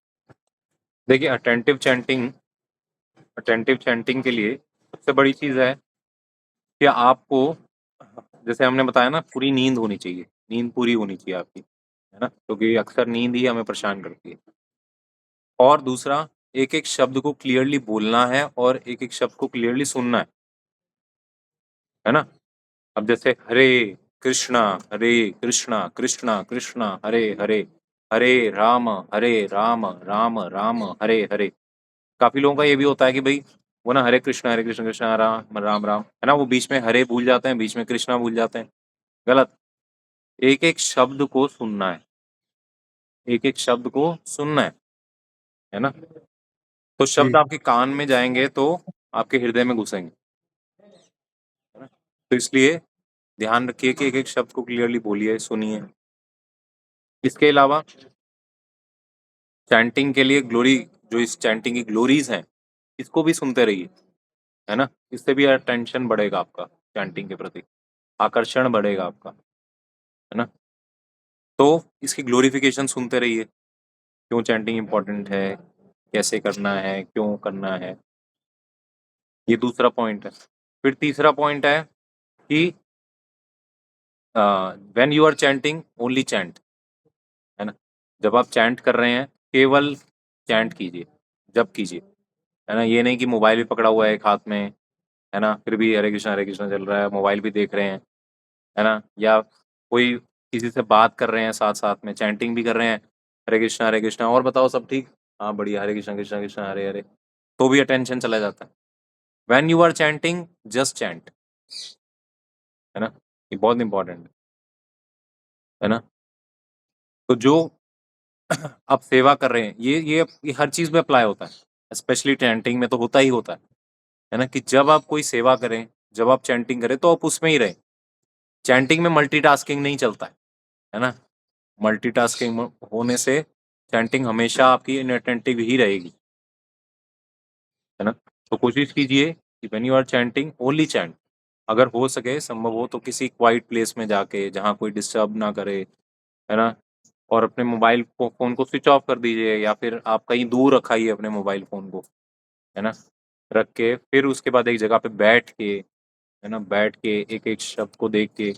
देखिए, अटेंटिव चैंटिंग के लिए सबसे बड़ी चीज़ है कि आपको, जैसे हमने बताया ना, पूरी नींद होनी चाहिए, नींद पूरी होनी चाहिए आपकी, है ना, क्योंकि अक्सर नींद ही हमें परेशान करती है। और दूसरा, एक-एक शब्द को क्लियरली बोलना है और एक-एक शब्द को क्लियरली सुनना है ना? अब जैसे कृष्णा हरे कृष्णा कृष्णा कृष्णा हरे हरे, हरे राम राम राम हरे हरे। काफी लोगों का ये भी होता है कि भाई वो ना हरे कृष्ण कृष्णा राम राम राम, है ना, वो बीच में हरे भूल जाते हैं, बीच में कृष्णा भूल जाते हैं। गलत। एक एक शब्द को सुनना है, एक एक शब्द को सुनना है ना। तो शब्द जी आपके कान में जाएंगे तो आपके हृदय में घुसेंगे, है ना? तो इसलिए ध्यान रखिए कि एक एक शब्द को क्लियरली बोलिए, सुनिए। इसके अलावा चैंटिंग के लिए ग्लोरी, जो इस चैंटिंग की ग्लोरीज हैं, इसको भी सुनते रहिए, है ना। इससे भी अटेंशन बढ़ेगा आपका, चैंटिंग के प्रति आकर्षण बढ़ेगा आपका, है ना। तो इसकी ग्लोरिफिकेशन सुनते रहिए, क्यों चैंटिंग इंपॉर्टेंट है, कैसे करना है, क्यों करना है। ये दूसरा पॉइंट है। फिर तीसरा पॉइंट है कि when you are chanting only chant, है ना। जब आप चैंट कर रहे हैं केवल चैंट कीजिए, जप कीजिए, है ना। ये नहीं कि मोबाइल भी पकड़ा हुआ है एक हाथ में, है ना, फिर भी हरे कृष्णा चल रहा है, मोबाइल भी देख रहे हैं, है ना, या कोई किसी से बात कर रहे हैं साथ साथ में चैंटिंग भी कर रहे हैं, हरे कृष्णा और बताओ सब ठीक, हाँ बढ़िया, हरे कृष्णा कृष्णा कृष्णा हरे हरे, तो भी अटेंशन चला जाता है। When you are chanting just chant, है ना, ये बहुत इंपॉर्टेंट है ना। तो जो आप सेवा कर रहे हैं, ये हर चीज में अप्लाई होता है, स्पेशली चैंटिंग में तो होता ही होता है ना, कि जब आप कोई सेवा करें, जब आप चैंटिंग करें तो आप उसमें ही रहें। चैंटिंग में मल्टीटास्किंग नहीं चलता है ना। मल्टीटास्किंग होने से चैंटिंग हमेशा आपकी इनअटेंटिव ही रहेगी, है ना। तो कोशिश कीजिए कि when you are chanting only chant. अगर हो सके, संभव हो तो किसी क्वाइट प्लेस में जाके जहाँ कोई डिस्टर्ब ना करे, है ना, और अपने मोबाइल फ़ोन को स्विच ऑफ कर दीजिए, या फिर आप कहीं दूर रखाइए अपने मोबाइल फ़ोन को, है ना, रख के फिर उसके बाद एक जगह पे बैठ के, है ना, बैठ के एक-एक शब्द को देख के,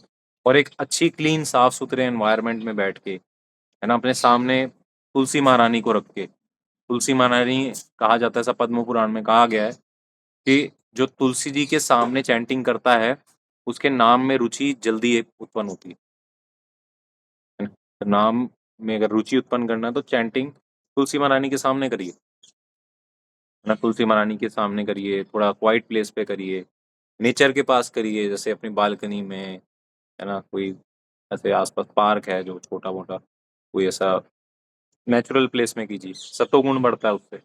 और एक अच्छी क्लीन साफ-सुथरे एनवायरनमेंट में बैठ के, है ना, अपने सामने तुलसी महारानी को रख के। तुलसी महारानी कहा जाता है, ऐसा पद्म पुराण में कहा गया है कि जो तुलसी जी के सामने चैंटिंग करता है, उसके नाम में रुचि जल्दी उत्पन्न होती है ना। तो नाम में अगर रुचि उत्पन्न करना है तो चैंटिंग तुलसी महारानी के सामने करिए, है ना, तुलसी महारानी के सामने करिए, थोड़ा क्वाइट प्लेस पे करिए, नेचर के पास करिए, जैसे अपनी बालकनी में, है ना, कोई ऐसे आस-पास पार्क है जो छोटा-मोटा, कोई ऐसा नेचुरल प्लेस में कीजिए, सत्वगुण बढ़ता है उससे,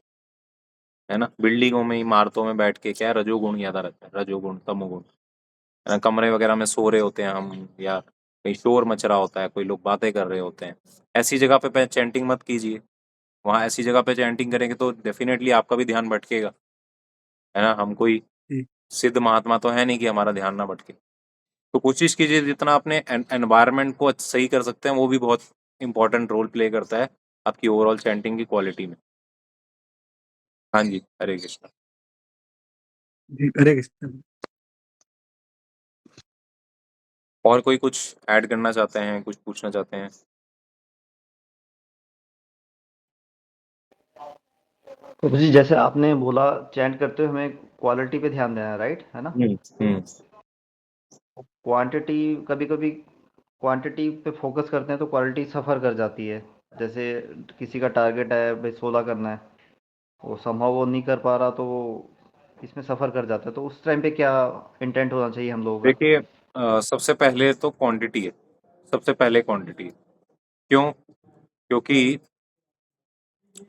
है ना। बिल्डिंगों में, इमारतों में बैठ के क्या है, रजोगुण ज़्यादा रहता है, रजोगुण, तमोगुण, है ना। कमरे वगैरह में सो रहे होते हैं हम, या कहीं शोर मच रहा होता है, कोई लोग बातें कर रहे होते हैं, ऐसी जगह पे चैंटिंग मत कीजिए। वहाँ ऐसी जगह पे चैंटिंग करेंगे तो डेफ़िनेटली आपका भी ध्यान भटकेगा, है ना। हम कोई जी सिद्ध महात्मा तो है नहीं कि हमारा ध्यान ना भटके। तो कोशिश कीजिए जितना अपने एनवायरनमेंट को सही कर सकते हैं, वो भी बहुत इंपॉर्टेंट रोल प्ले करता है आपकी ओवरऑल चैंटिंग की क्वालिटी में। हाँ जी, हरे कृष्णा। जी, हरे कृष्ण। और कोई कुछ ऐड करना चाहते हैं, कुछ पूछना चाहते हैं? तो जी जैसे आपने बोला चैंट करते हुए हमें क्वालिटी पे ध्यान देना है, राइट है ना। हुँ। क्वांटिटी कभी कभी क्वांटिटी पे फोकस करते हैं तो क्वालिटी सफ़र कर जाती है। जैसे किसी का टारगेट है भाई 16 करना है, वो संभव वो नहीं कर पा रहा तो वो इसमें सफ़र कर जाता है। तो उस टाइम पे क्या इंटेंट होना चाहिए हम लोगों का? देखिए, सबसे पहले तो क्वांटिटी है, सबसे पहले क्वांटिटी है। क्यों? क्योंकि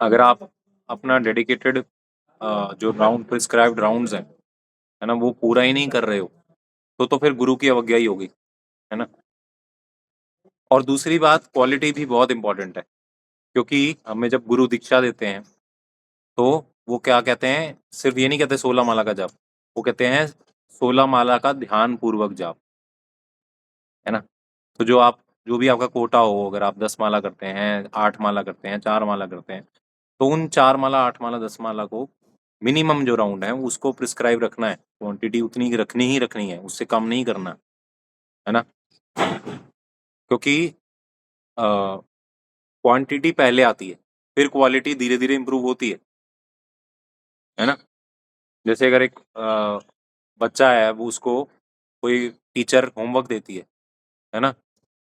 अगर आप अपना डेडिकेटेड जो राउंड प्रिस्क्राइब्ड राउंड्स हैं, है ना, वो पूरा ही नहीं कर रहे हो तो फिर गुरु की अवज्ञा ही होगी, है ना। और दूसरी बात, क्वालिटी भी बहुत इंपॉर्टेंट है, क्योंकि हमें जब गुरु दीक्षा देते हैं तो वो क्या कहते हैं, सिर्फ ये नहीं कहते 16 माला का जाप, वो कहते हैं 16 माला का ध्यान पूर्वक जाप, है ना। तो जो भी आपका कोटा हो, अगर आप 10 माला करते हैं, 8 माला करते हैं, 4 माला करते हैं, तो उन 4 माला, 8 माला, 10 माला को मिनिमम जो राउंड है उसको प्रिस्क्राइब रखना है, क्वांटिटी उतनी ही रखनी है, उससे कम नहीं करना, है ना। क्योंकि क्वांटिटी पहले आती है, फिर क्वालिटी धीरे धीरे इम्प्रूव होती है ना। जैसे अगर एक बच्चा है, वो उसको कोई टीचर होमवर्क देती है ना,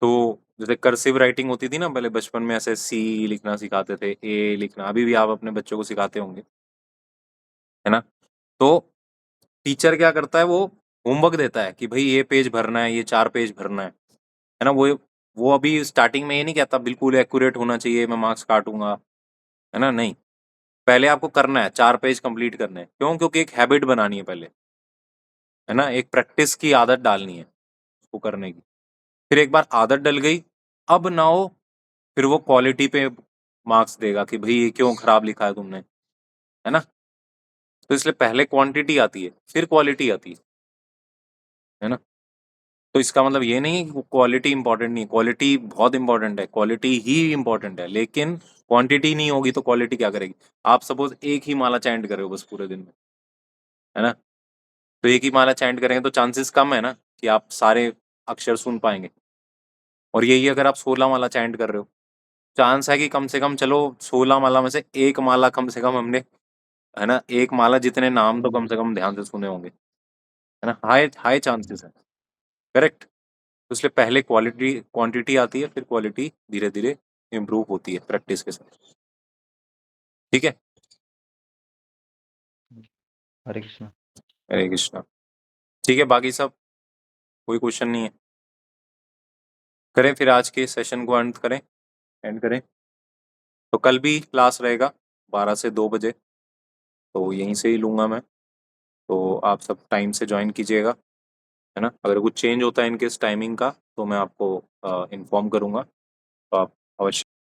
तो जैसे कर्सिव राइटिंग होती थी ना पहले बचपन में, ऐसे सी लिखना सिखाते थे, ए लिखना, अभी भी आप अपने बच्चों को सिखाते होंगे, है ना। तो टीचर क्या करता है, वो होमवर्क देता है कि भाई ये पेज भरना है, ये 4 पेज भरना है ना। वो अभी स्टार्टिंग में ये नहीं कहता बिल्कुल एक्यूरेट होना चाहिए, मैं मार्क्स काटूंगा, है ना, नहीं। पहले आपको करना है, 4 पेज कंप्लीट करने हैं। क्यों? क्योंकि एक हैबिट बनानी है पहले, है ना, एक प्रैक्टिस की आदत डालनी है उसको करने की। फिर एक बार आदत डल गई, अब ना हो, फिर वो क्वालिटी पे मार्क्स देगा कि भाई ये क्यों खराब लिखा है तुमने, है ना। तो इसलिए पहले क्वांटिटी आती है, फिर क्वालिटी आती है ना। तो इसका मतलब ये नहीं है कि क्वालिटी इंपॉर्टेंट नहीं है, क्वालिटी बहुत इंपॉर्टेंट है, क्वालिटी ही इंपॉर्टेंट है, लेकिन क्वांटिटी नहीं होगी तो क्वालिटी क्या करेगी। आप सपोज एक ही माला चैंट कर रहे हो बस पूरे दिन में, है ना, तो एक ही माला चैंट करेंगे तो चांसेस कम है ना कि आप सारे अक्षर सुन पाएंगे। और यही अगर आप 16 माला चैंट कर रहे हो, चांस है कि कम से कम, चलो 16 माला में से एक माला कम से कम हमने, है ना, एक माला जितने नाम तो कम से कम ध्यान से सुने होंगे, है ना, हाई हाई चांसेस है। करेक्ट। तो इसलिए पहले क्वालिटी क्वांटिटी आती है, फिर क्वालिटी धीरे धीरे इम्प्रूव होती है प्रैक्टिस के साथ। ठीक है। हरे कृष्णा। हरे कृष्णा। ठीक है, बाकी सब कोई क्वेश्चन नहीं है, करें फिर आज के सेशन को एंड करें। तो कल भी क्लास रहेगा 12 से 2 बजे, तो यहीं से ही लूँगा मैं, तो आप सब टाइम से ज्वाइन कीजिएगा, है ना। अगर कुछ चेंज होता है इनकेस टाइमिंग का तो मैं आपको इन्फॉर्म करूँगा, तो आप